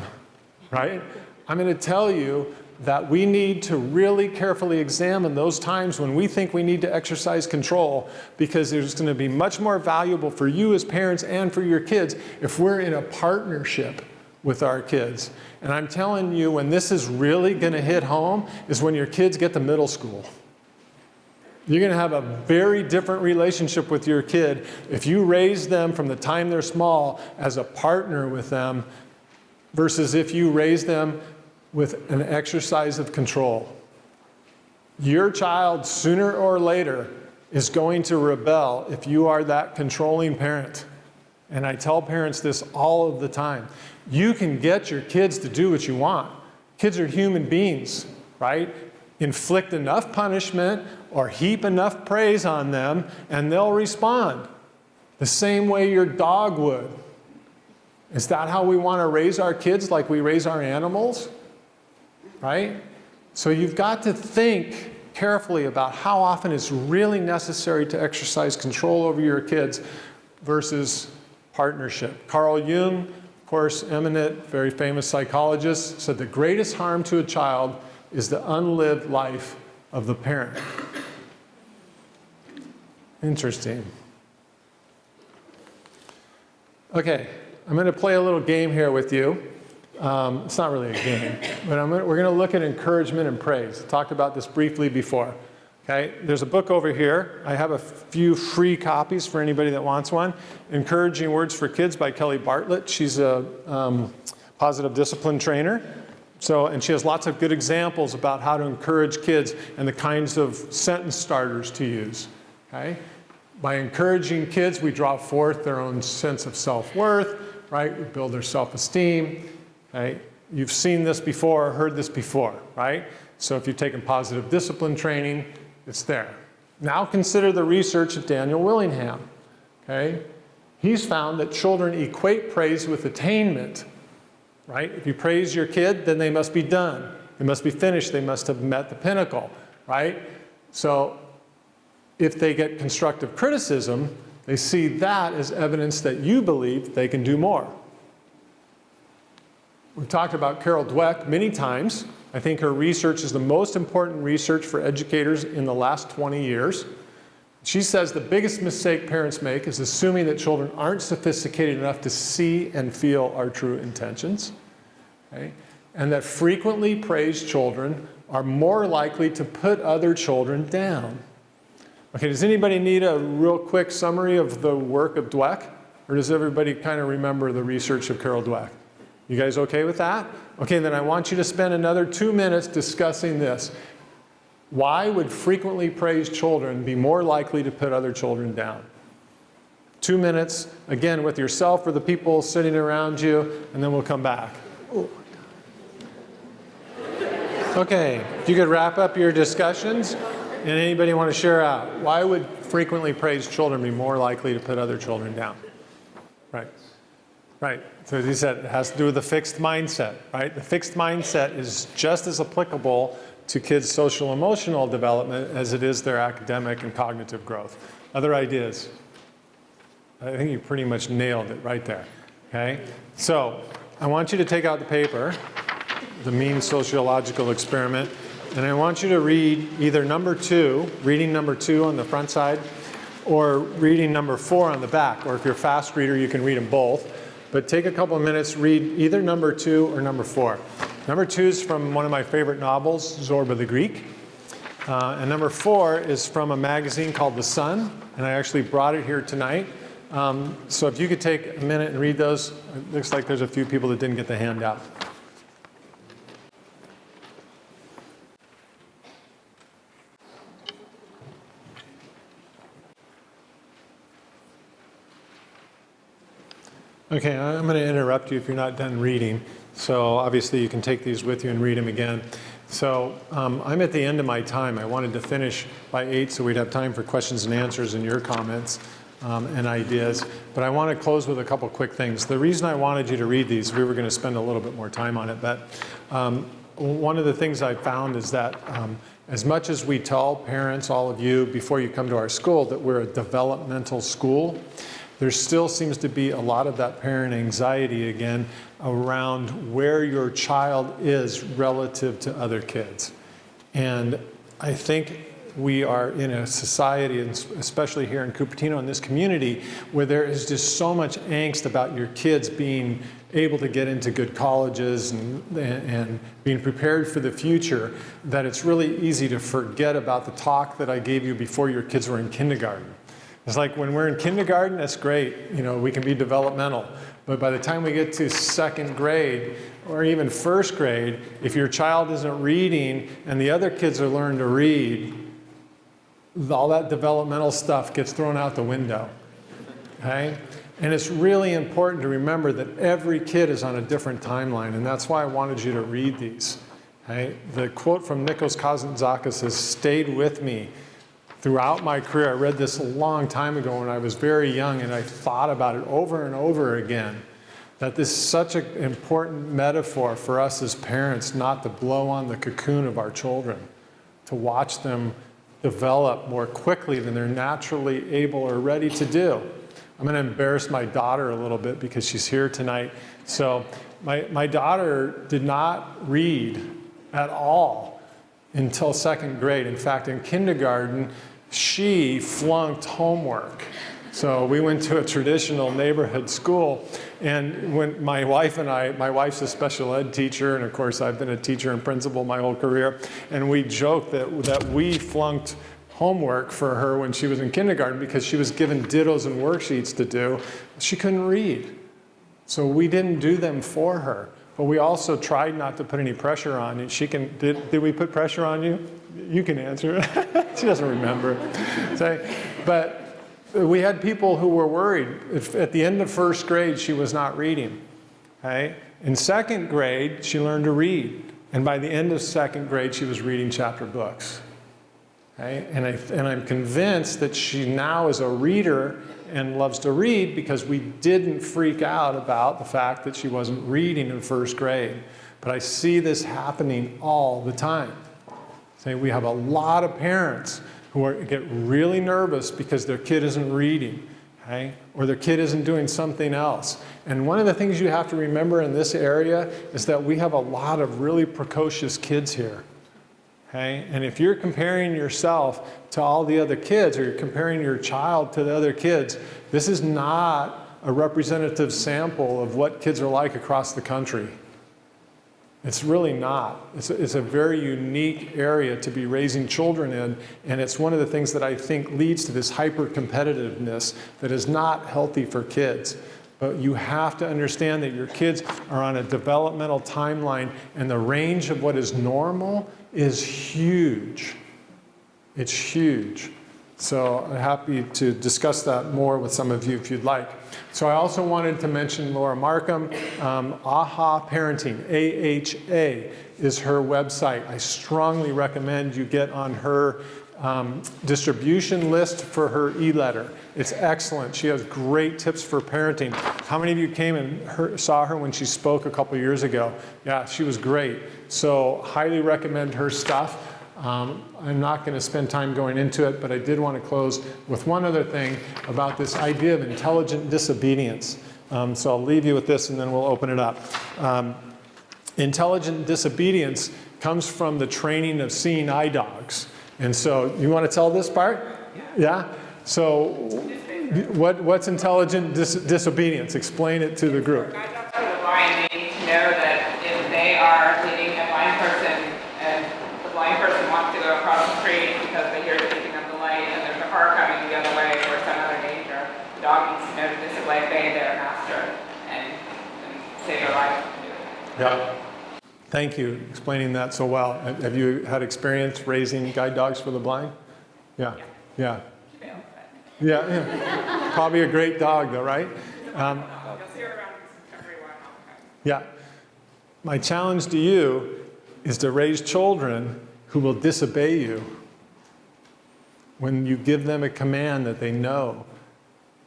Speaker 1: right? I'm going to tell you that we need to really carefully examine those times when we think we need to exercise control, because there's going to be much more valuable for you as parents and for your kids if we're in a partnership with our kids. And I'm telling you, when this is really going to hit home is when your kids get to middle school. You're going to have a very different relationship with your kid if you raise them from the time they're small as a partner with them versus if you raise them with an exercise of control. Your child, sooner or later, is going to rebel if you are that controlling parent. And I tell parents this all of the time. You can get your kids to do what you want. Kids are human beings, right? Inflict enough punishment or heap enough praise on them, and they'll respond the same way your dog would. Is that how we want to raise our kids, like we raise our animals? Right? So you've got to think carefully about how often it's really necessary to exercise control over your kids versus partnership. Carl Jung, of course, eminent, very famous psychologist, said the greatest harm to a child is the unlived life of the parent. Interesting. Okay, I'm going to play a little game here with you. It's not really a game, but we're going to look at encouragement and praise. I talked about this briefly before. Okay, there's a book over here. I have a few free copies for anybody that wants one. Encouraging Words for Kids by Kelly Bartlett. She's a positive discipline trainer. And she has lots of good examples about how to encourage kids and the kinds of sentence starters to use. Okay? By encouraging kids, we draw forth their own sense of self-worth, right? We build their self-esteem, right? You've seen this before, heard this before, right? So if you've taken positive discipline training, it's there. Now consider the research of Daniel Willingham, okay? He's found that children equate praise with attainment, right? If you praise your kid, then they must be done. They must be finished. They must have met the pinnacle, right? So if they get constructive criticism, they see that as evidence that you believe they can do more. We've talked about Carol Dweck many times. I think her research is the most important research for educators in the last 20 years. She says the biggest mistake parents make is assuming that children aren't sophisticated enough to see and feel our true intentions, okay? And that frequently praised children are more likely to put other children down. Okay, does anybody need a real quick summary of the work of Dweck? Or does everybody kind of remember the research of Carol Dweck? You guys okay with that? Okay, then I want you to spend another 2 minutes discussing this. Why would frequently praised children be more likely to put other children down? 2 minutes, again, with yourself or the people sitting around you, and then we'll come back. Okay, if you could wrap up your discussions, and anybody want to share out, why would frequently praised children be more likely to put other children down? Right. Right. So as you said, it has to do with the fixed mindset, right? The fixed mindset is just as applicable to kids' social emotional development as it is their academic and cognitive growth. Other ideas? I think you pretty much nailed it right there, okay? So I want you to take out the paper, the mean sociological experiment, and I want you to read either number 2, reading number 2 on the front side, or reading number 4 on the back, or if you're a fast reader, you can read them both. But take a couple of minutes, read either number 2 or number 4. Number 2 is from one of my favorite novels, Zorba the Greek. And number 4 is from a magazine called The Sun, and I actually brought it here tonight. So if you could take a minute and read those, it looks like there's a few people that didn't get the handout. Okay, I'm going to interrupt you if you're not done reading. So obviously you can take these with you and read them again. So I'm at the end of my time. I wanted to finish by 8 so we'd have time for questions and answers and your comments and ideas. But I want to close with a couple quick things. The reason I wanted you to read these, we were going to spend a little bit more time on it, but one of the things I found is that as much as we tell parents, all of you, before you come to our school, that we're a developmental school, there still seems to be a lot of that parent anxiety again around where your child is relative to other kids. And I think we are in a society, and especially here in Cupertino in this community, where there is just so much angst about your kids being able to get into good colleges and being prepared for the future, that it's really easy to forget about the talk that I gave you before your kids were in kindergarten. It's like when we're in kindergarten, that's great. You know, we can be developmental. But by the time we get to 2nd grade or even 1st grade, if your child isn't reading and the other kids are learning to read, all that developmental stuff gets thrown out the window. Okay? And it's really important to remember that every kid is on a different timeline, and that's why I wanted you to read these. Okay? The quote from Nikos Kazantzakis has stayed with me throughout my career. I read this a long time ago when I was very young, and I thought about it over and over again, that this is such an important metaphor for us as parents not to blow on the cocoon of our children, to watch them develop more quickly than they're naturally able or ready to do. I'm going to embarrass my daughter a little bit because she's here tonight. So my daughter did not read at all until 2nd grade. In fact, in kindergarten, she flunked homework. So we went to a traditional neighborhood school, and when my wife's a special ed teacher, and of course I've been a teacher and principal my whole career, and we joked that we flunked homework for her when she was in kindergarten because she was given dittos and worksheets to do. She couldn't read. So we didn't do them for her. But we also tried not to put any pressure on you. Did we put pressure on you? You can answer. She doesn't remember. But we had people who were worried. If at the end of first grade, she was not reading. Okay? In second grade, she learned to read. And by the end of second grade, she was reading chapter books. Okay? And I'm convinced that she now is a reader and loves to read because we didn't freak out about the fact that she wasn't reading in first grade. But I see this happening all the time. So we have a lot of parents who get really nervous because their kid isn't reading, okay? Or their kid isn't doing something else. And one of the things you have to remember in this area is that we have a lot of really precocious kids here. Okay? And if you're comparing yourself to all the other kids, or you're comparing your child to the other kids, this is not a representative sample of what kids are like across the country. It's really not. It's a very unique area to be raising children in, and it's one of the things that I think leads to this hyper-competitiveness that is not healthy for kids. But you have to understand that your kids are on a developmental timeline, and the range of what is normal is huge. It's huge. So I'm happy to discuss that more with some of you if you'd like. So I also wanted to mention Laura Markham. AHA Parenting, AHA, is her website. I strongly recommend you get on her distribution list for her e-letter. It's excellent. She has great tips for parenting. How many of you came and saw her when she spoke a couple years ago? Yeah, she was great. So highly recommend her stuff. I'm not going to spend time going into it, but I did want to close with one other thing about this idea of intelligent disobedience. So I'll leave you with this and then we'll open it up. Intelligent disobedience comes from the training of seeing eye dogs. And so you want to tell this part? Yeah? So what's intelligent disobedience? Explain it to the group.
Speaker 4: Guide dogs for the blind, they need to know that if they are leading a blind person and the blind person wants to go across the street because they hear the beeping of the light and there's a car coming the other way or some other danger, the dog needs to know to disobey their master and save their life.
Speaker 1: Yeah. Thank you for explaining that so well. Have you had experience raising guide dogs for the blind? Yeah. Yeah. Yeah. Probably a great dog though, right?
Speaker 4: You'll see her around everywhere.
Speaker 1: Yeah. My challenge to you is to raise children who will disobey you when you give them a command that they know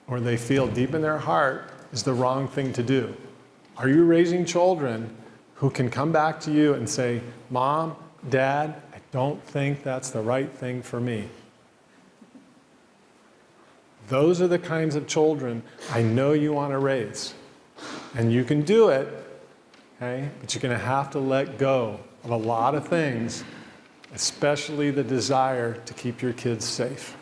Speaker 1: or they feel deep in their heart is the wrong thing to do. Are you raising children who can come back to you and say, Mom, Dad, I don't think that's the right thing for me? Those are the kinds of children I know you want to raise. And you can do it, okay? But you're going to have to let go of a lot of things, especially the desire to keep your kids safe.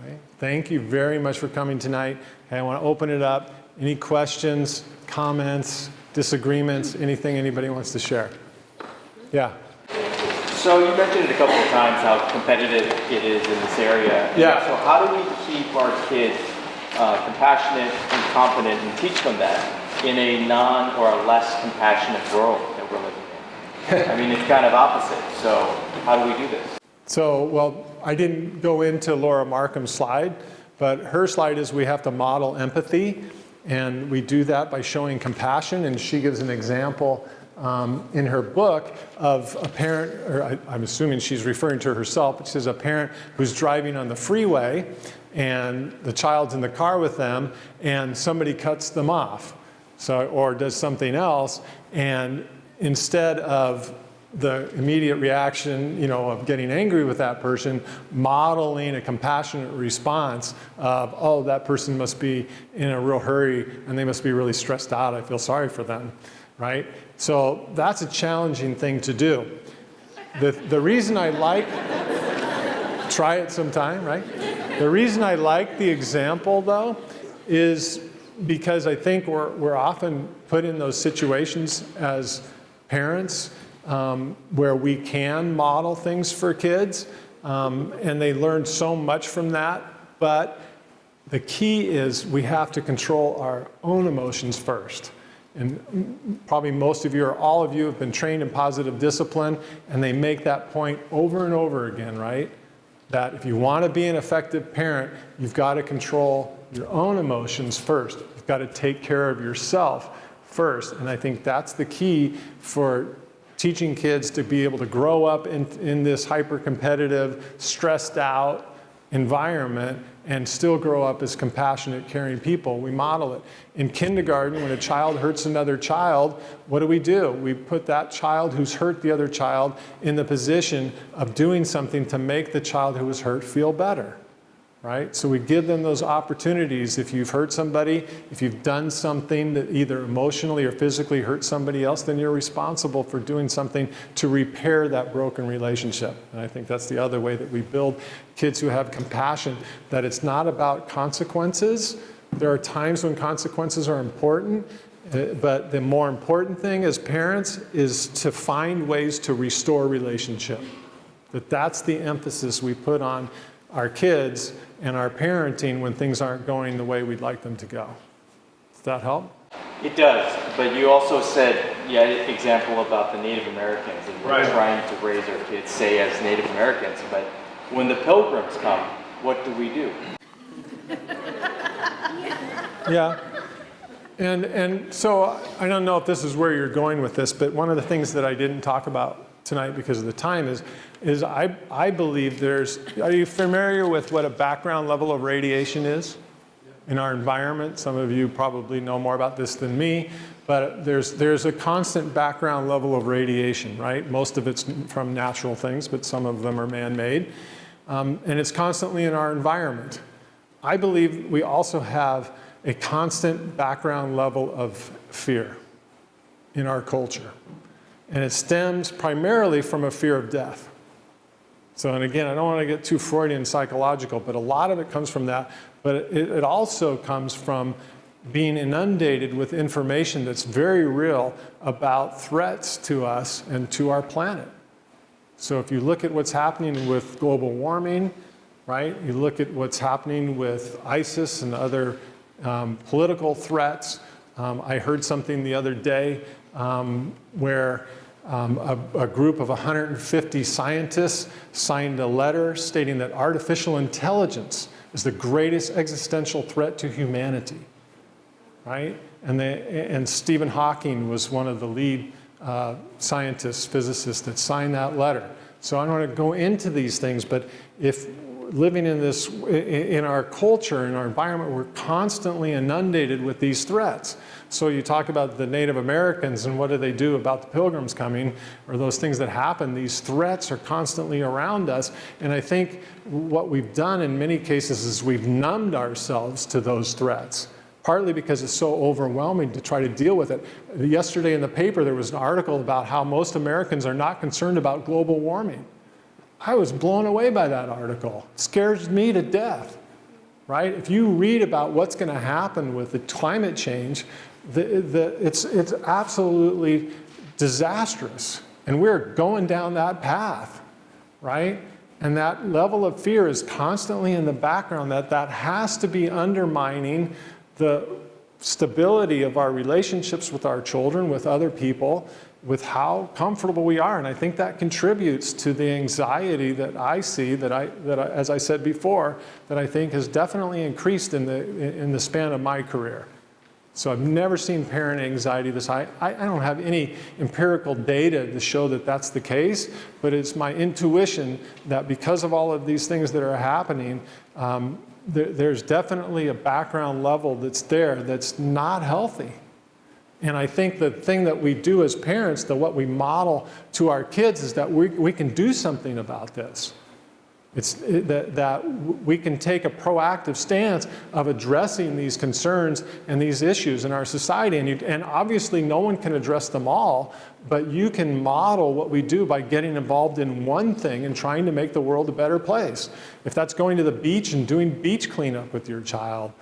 Speaker 1: Okay? Thank you very much for coming tonight. Okay, I want to open it up. Any questions, comments, disagreements, anything anybody wants to share? Yeah.
Speaker 5: So you mentioned it a couple of times how competitive it is in this area.
Speaker 1: Yeah.
Speaker 5: So how do we keep our kids compassionate and competent and teach them that in a non or a less compassionate world that we're living in? I mean, it's kind of opposite. So how do we do this?
Speaker 1: So, well, I didn't go into Laura Markham's slide, but her slide is we have to model empathy. And we do that by showing compassion. And she gives an example in her book of a parent, or I'm assuming she's referring to herself, but she says a parent who's driving on the freeway and the child's in the car with them and somebody cuts them off, or does something else, and instead of the immediate reaction, of getting angry with that person, modeling a compassionate response of, oh, that person must be in a real hurry and they must be really stressed out. I feel sorry for them, right? So that's a challenging thing to do. The reason I like, try it sometime, right? The reason I like the example though is because I think we're often put in those situations as parents where we can model things for kids, and they learn so much from that. But the key is we have to control our own emotions first. And probably most of you or all of you have been trained in positive discipline, and they make that point over and over again, right? that if you want to be an effective parent, you've got to control your own emotions first. You've got to take care of yourself first. And I think that's the key for teaching kids to be able to grow up in this hyper-competitive, stressed out environment and still grow up as compassionate, caring people. We model it. In kindergarten, when a child hurts another child, what do? We put that child who's hurt the other child in the position of doing something to make the child who was hurt feel better, right? So we give them those opportunities. If you've hurt somebody, if you've done something that either emotionally or physically hurt somebody else, then you're responsible for doing something to repair that broken relationship. And I think that's the other way that we build kids who have compassion, that it's not about consequences. There are times when consequences are important, but the more important thing as parents is to find ways to restore relationship. That's the emphasis we put on our kids and our parenting when things aren't going the way we'd like them to go. Does that help?
Speaker 5: It does, but you also said, example about the Native Americans, and we're trying to raise our kids, say, as Native Americans, but when the Pilgrims come, what do we do?
Speaker 1: Yeah. And so I don't know if this is where you're going with this, but one of the things that I didn't talk about tonight because of the time is I believe are you familiar with what a background level of radiation is in our environment? Some of you probably know more about this than me, but there's a constant background level of radiation, right? Most of it's from natural things, but some of them are man-made. And it's constantly in our environment. I believe we also have a constant background level of fear in our culture. And it stems primarily from a fear of death. So, and again, I don't want to get too Freudian psychological, but a lot of it comes from that. But it also comes from being inundated with information that's very real about threats to us and to our planet. So if you look at what's happening with global warming, right? You look at what's happening with ISIS and other political threats. I heard something the other day where a group of 150 scientists signed a letter stating that artificial intelligence is the greatest existential threat to humanity, right? And Stephen Hawking was one of the lead scientists, physicists that signed that letter. So I don't want to go into these things, but if living in our culture, in our environment, we're constantly inundated with these threats. So you talk about the Native Americans and what do they do about the Pilgrims coming, or those things that happen. These threats are constantly around us. And I think what we've done in many cases is we've numbed ourselves to those threats, partly because it's so overwhelming to try to deal with it. Yesterday in the paper, there was an article about how most Americans are not concerned about global warming. I was blown away by that article. It scares me to death, right? If you read about what's going to happen with the climate change, it's absolutely disastrous. And we're going down that path, right? And that level of fear is constantly in the background, that has to be undermining the stability of our relationships with our children, with other people, with how comfortable we are. And I think that contributes to the anxiety that I see, that I, as I said before, that I think has definitely increased in the span of my career. So I've never seen parent anxiety this high. I don't have any empirical data to show that that's the case, but it's my intuition that because of all of these things that are happening, there's definitely a background level that's there that's not healthy. And I think the thing that we do as parents, that what we model to our kids, is that we can do something about this. That we can take a proactive stance of addressing these concerns and these issues in our society. And obviously no one can address them all, but you can model what we do by getting involved in one thing and trying to make the world a better place. If that's going to the beach and doing beach cleanup with your child,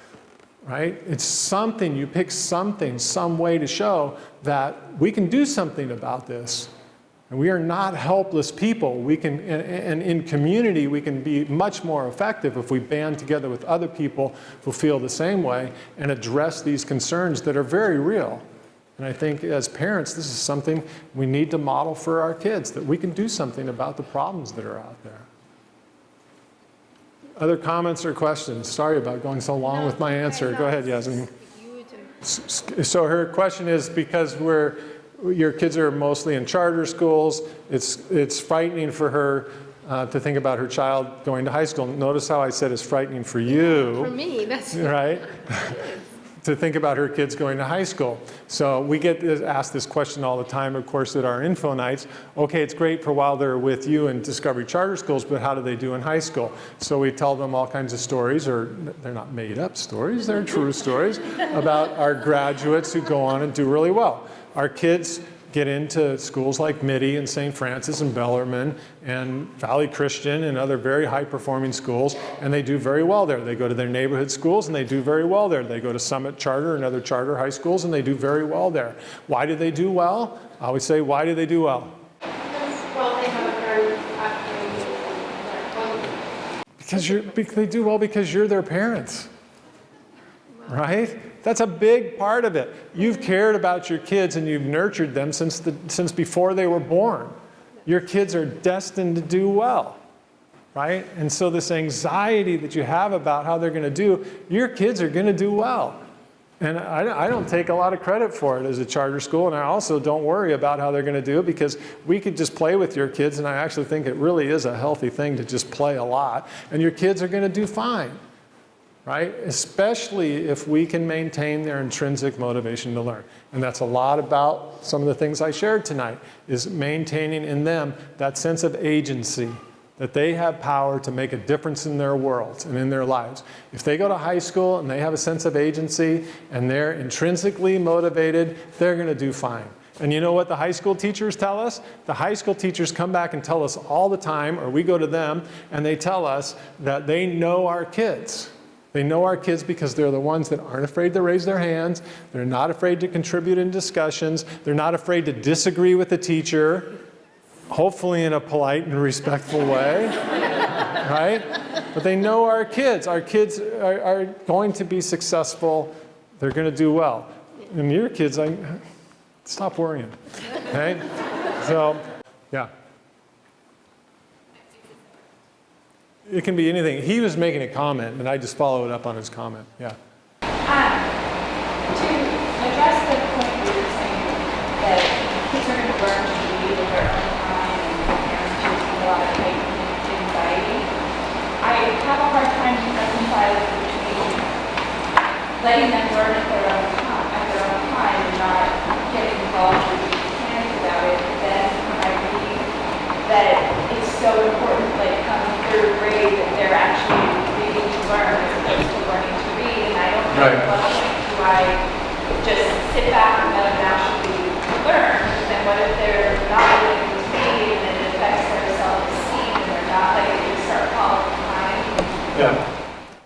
Speaker 1: right? It's something, you pick something, some way to show that we can do something about this. And we are not helpless people. We can, and in community, we can be much more effective if we band together with other people who feel the same way and address these concerns that are very real. And I think as parents, this is something we need to model for our kids, that we can do something about the problems that are out there. Other comments or questions? Sorry about going so long with my answer. Go ahead, Yasmin. So her question is, because your kids are mostly in charter schools, it's frightening for her to think about her child going to high school. Notice how I said it's frightening for you.
Speaker 6: For me, that's
Speaker 1: right? To think about her kids going to high school. So we get asked this question all the time, of course, at our info nights. Okay, it's great for while they're with you in Discovery Charter Schools, but how do they do in high school? So we tell them all kinds of stories, or they're not made up stories, they're true stories, about our graduates who go on and do really well. Our kids get into schools like Mitty and St. Francis and Bellarmine and Valley Christian and other very high-performing schools, and they do very well there. They go to their neighborhood schools, and they do very well there. They go to Summit Charter and other charter high schools, and they do very well there. Why do they do well? I always say, why do they do well?
Speaker 3: Well, they have a very
Speaker 1: They do well because you're their parents, right? That's a big part of it. You've cared about your kids and you've nurtured them since before they were born. Your kids are destined to do well, right? And so this anxiety that you have about how they're going to do, your kids are going to do well. And I don't take a lot of credit for it as a charter school, and I also don't worry about how they're going to do it, because we could just play with your kids, and I actually think it really is a healthy thing to just play a lot, and your kids are going to do fine. Right? Especially if we can maintain their intrinsic motivation to learn. And that's a lot about some of the things I shared tonight, is maintaining in them that sense of agency, that they have power to make a difference in their worlds and in their lives. If they go to high school and they have a sense of agency and they're intrinsically motivated, they're going to do fine. And you know what the high school teachers tell us? The high school teachers come back and tell us all the time, or we go to them and they tell us that they know our kids. They know our kids because they're the ones that aren't afraid to raise their hands. They're not afraid to contribute in discussions. They're not afraid to disagree with the teacher, hopefully in a polite and respectful way, right? But they know our kids. Our kids are going to be successful. They're going to do well. And your kids, stop worrying, okay? So, yeah. It can be anything. He was making a comment, and I just followed up on his comment. Yeah.
Speaker 7: To address the point where you're saying that kids are going to learn to read at their own time and parents are using a lot of heightened anxiety, I have a hard time reconciling between letting them learn at their own time and not getting involved with the mechanics about it. But then when I read that it's so important, like coming third grade, that they're actually reading to learn as opposed to learning to read, and I don't know at what point do I just sit back and let them actually learn. But then what if they're not willing to read and it affects their self-esteem and they're not, like, they start falling behind?
Speaker 1: Yeah.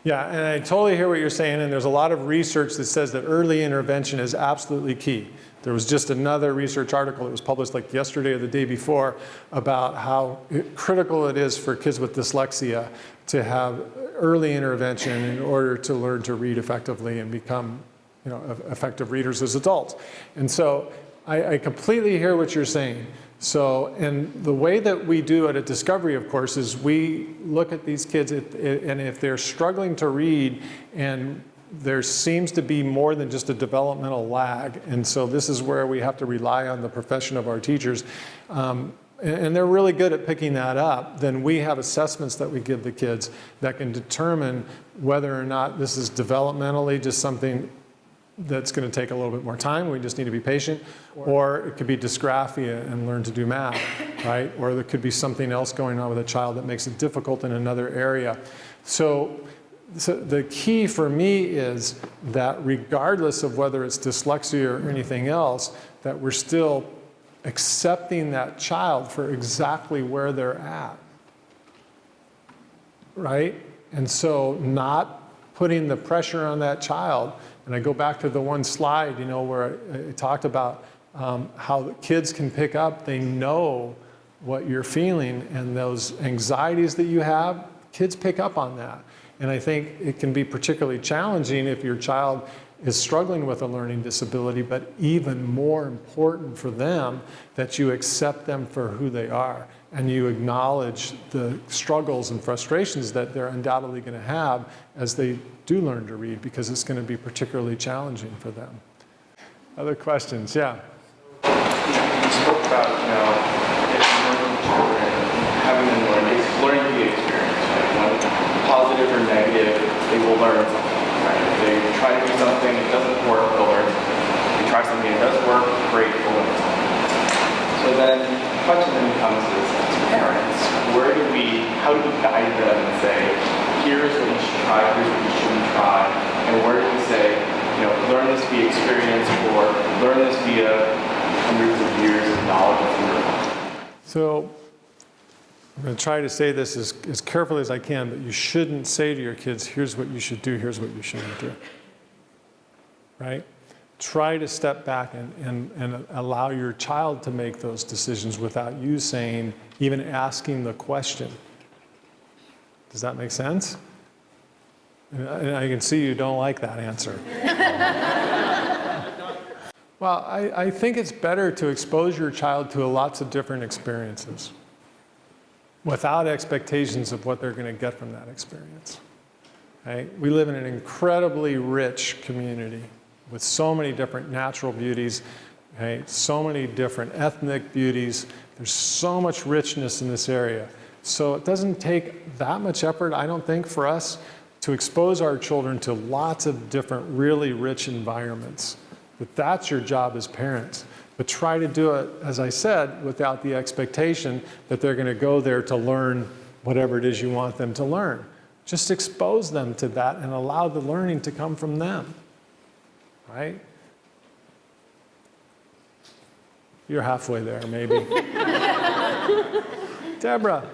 Speaker 1: Yeah, and I totally hear what you're saying, and there's a lot of research that says that early intervention is absolutely key. There was just another research article that was published like yesterday or the day before about how critical it is for kids with dyslexia to have early intervention in order to learn to read effectively and become, effective readers as adults. And so I completely hear what you're saying. So, and the way that we do it at Discovery, of course, is we look at these kids and if they're struggling to read and there seems to be more than just a developmental lag, and so this is where we have to rely on the profession of our teachers, and they're really good at picking that up, then we have assessments that we give the kids that can determine whether or not this is developmentally just something that's going to take a little bit more time, we just need to be patient, or it could be dysgraphia and learn to do math, right? Or there could be something else going on with a child that makes it difficult in another area. So the key for me is that regardless of whether it's dyslexia or anything else, that we're still accepting that child for exactly where they're at, right? And so not putting the pressure on that child. And I go back to the one slide, where I talked about how the kids can pick up, they know what you're feeling, and those anxieties that you have, kids pick up on that. And I think it can be particularly challenging if your child is struggling with a learning disability, but even more important for them that you accept them for who they are and you acknowledge the struggles and frustrations that they're undoubtedly going to have as they do learn to read, because it's going to be particularly challenging for them. Other questions? Yeah.
Speaker 6: You spoke about, it's learning children, having them learning to be experienced, right? When positive or negative, they will learn something, right? If they try to do something, it doesn't work, they'll learn something. If they try something, it does work, great, they'll learn something. So then the question then becomes is, as parents, how do we guide them and say, here's what you should try, here's what you shouldn't try, and where do we say, learn this via experience, or learn this via hundreds of years of knowledge that's in your life?
Speaker 1: So I'm going to try to say this as carefully as I can, but you shouldn't say to your kids, here's what you should do, here's what you shouldn't do. Right? Try to step back and allow your child to make those decisions without you saying, even asking the question. Does that make sense? And I can see you don't like that answer. Well, I think it's better to expose your child to lots of different experiences without expectations of what they're going to get from that experience. Right? We live in an incredibly rich community with so many different natural beauties, right? So many different ethnic beauties. There's so much richness in this area. So it doesn't take that much effort, I don't think, for us to expose our children to lots of different really rich environments. But that's your job as parents. But try to do it, as I said, without the expectation that they're going to go there to learn whatever it is you want them to learn. Just expose them to that and allow the learning to come from them. Right? You're halfway there, maybe. Deborah.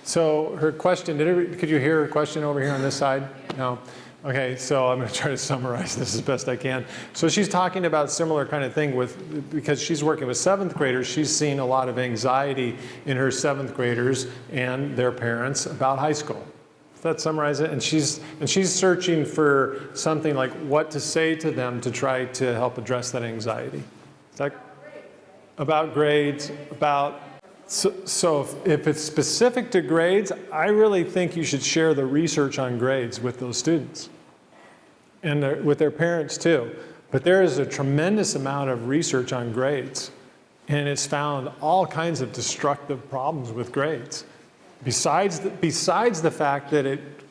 Speaker 1: So her question, could you hear her question over here on this side? No? Okay, so I'm going to try to summarize this as best I can. So she's talking about similar kind of thing because she's working with 7th graders. She's seen a lot of anxiety in her 7th graders and their parents about high school. Does that summarize it? And she's searching for something like what to say to them to try to help address that anxiety. Is that about grades, so if it's specific to grades, I really think you should share the research on grades with those students and with their parents too. But there is a tremendous amount of research on grades, and it's found all kinds of destructive problems with grades. Besides the fact that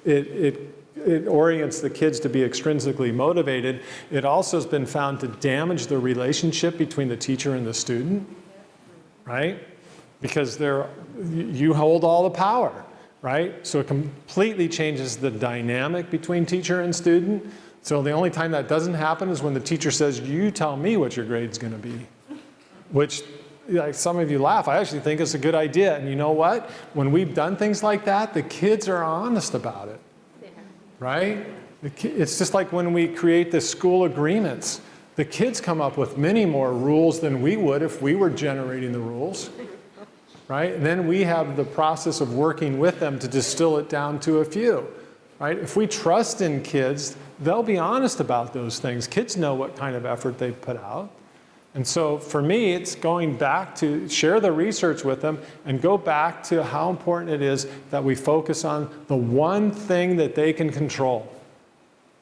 Speaker 1: it orients the kids to be extrinsically motivated, it also has been found to damage the relationship between the teacher and the student, right? Because you hold all the power, right? So it completely changes the dynamic between teacher and student. So the only time that doesn't happen is when the teacher says, you tell me what your grade's going to be, which, like some of you laugh, I actually think it's a good idea. And you know what? When we've done things like that, the kids are honest about it, right? It's just like when we create the school agreements. The kids come up with many more rules than we would if we were generating the rules. Right? And then we have the process of working with them to distill it down to a few. Right? If we trust in kids, they'll be honest about those things. Kids know what kind of effort they've put out. And so for me, it's going back to share the research with them and go back to how important it is that we focus on the one thing that they can control.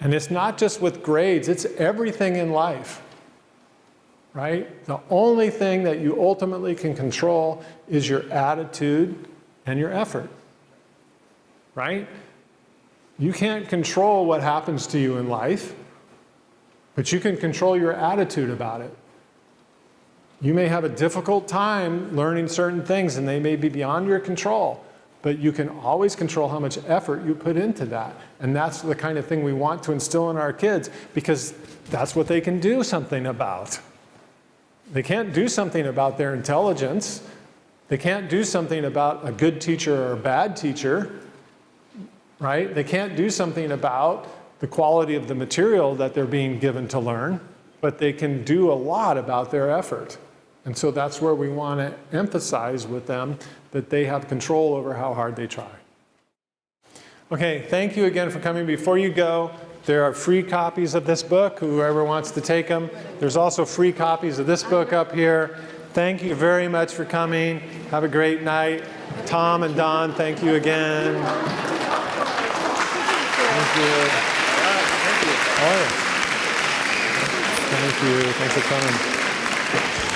Speaker 1: And it's not just with grades, it's everything in life. Right? The only thing that you ultimately can control is your attitude and your effort. Right? You can't control what happens to you in life, but you can control your attitude about it. You may have a difficult time learning certain things and they may be beyond your control, but you can always control how much effort you put into that. And that's the kind of thing we want to instill in our kids, because that's what they can do something about. They can't do something about their intelligence. They can't do something about a good teacher or a bad teacher, right? They can't do something about the quality of the material that they're being given to learn, but they can do a lot about their effort. And so that's where we want to emphasize with them that they have control over how hard they try. Okay, thank you again for coming. Before you go, there are free copies of this book, whoever wants to take them. There's also free copies of this book up here. Thank you very much for coming. Have a great night. Tom and Don, thank you again. Thank you. Thank you. Oh, yeah. Thank you. Thanks for coming.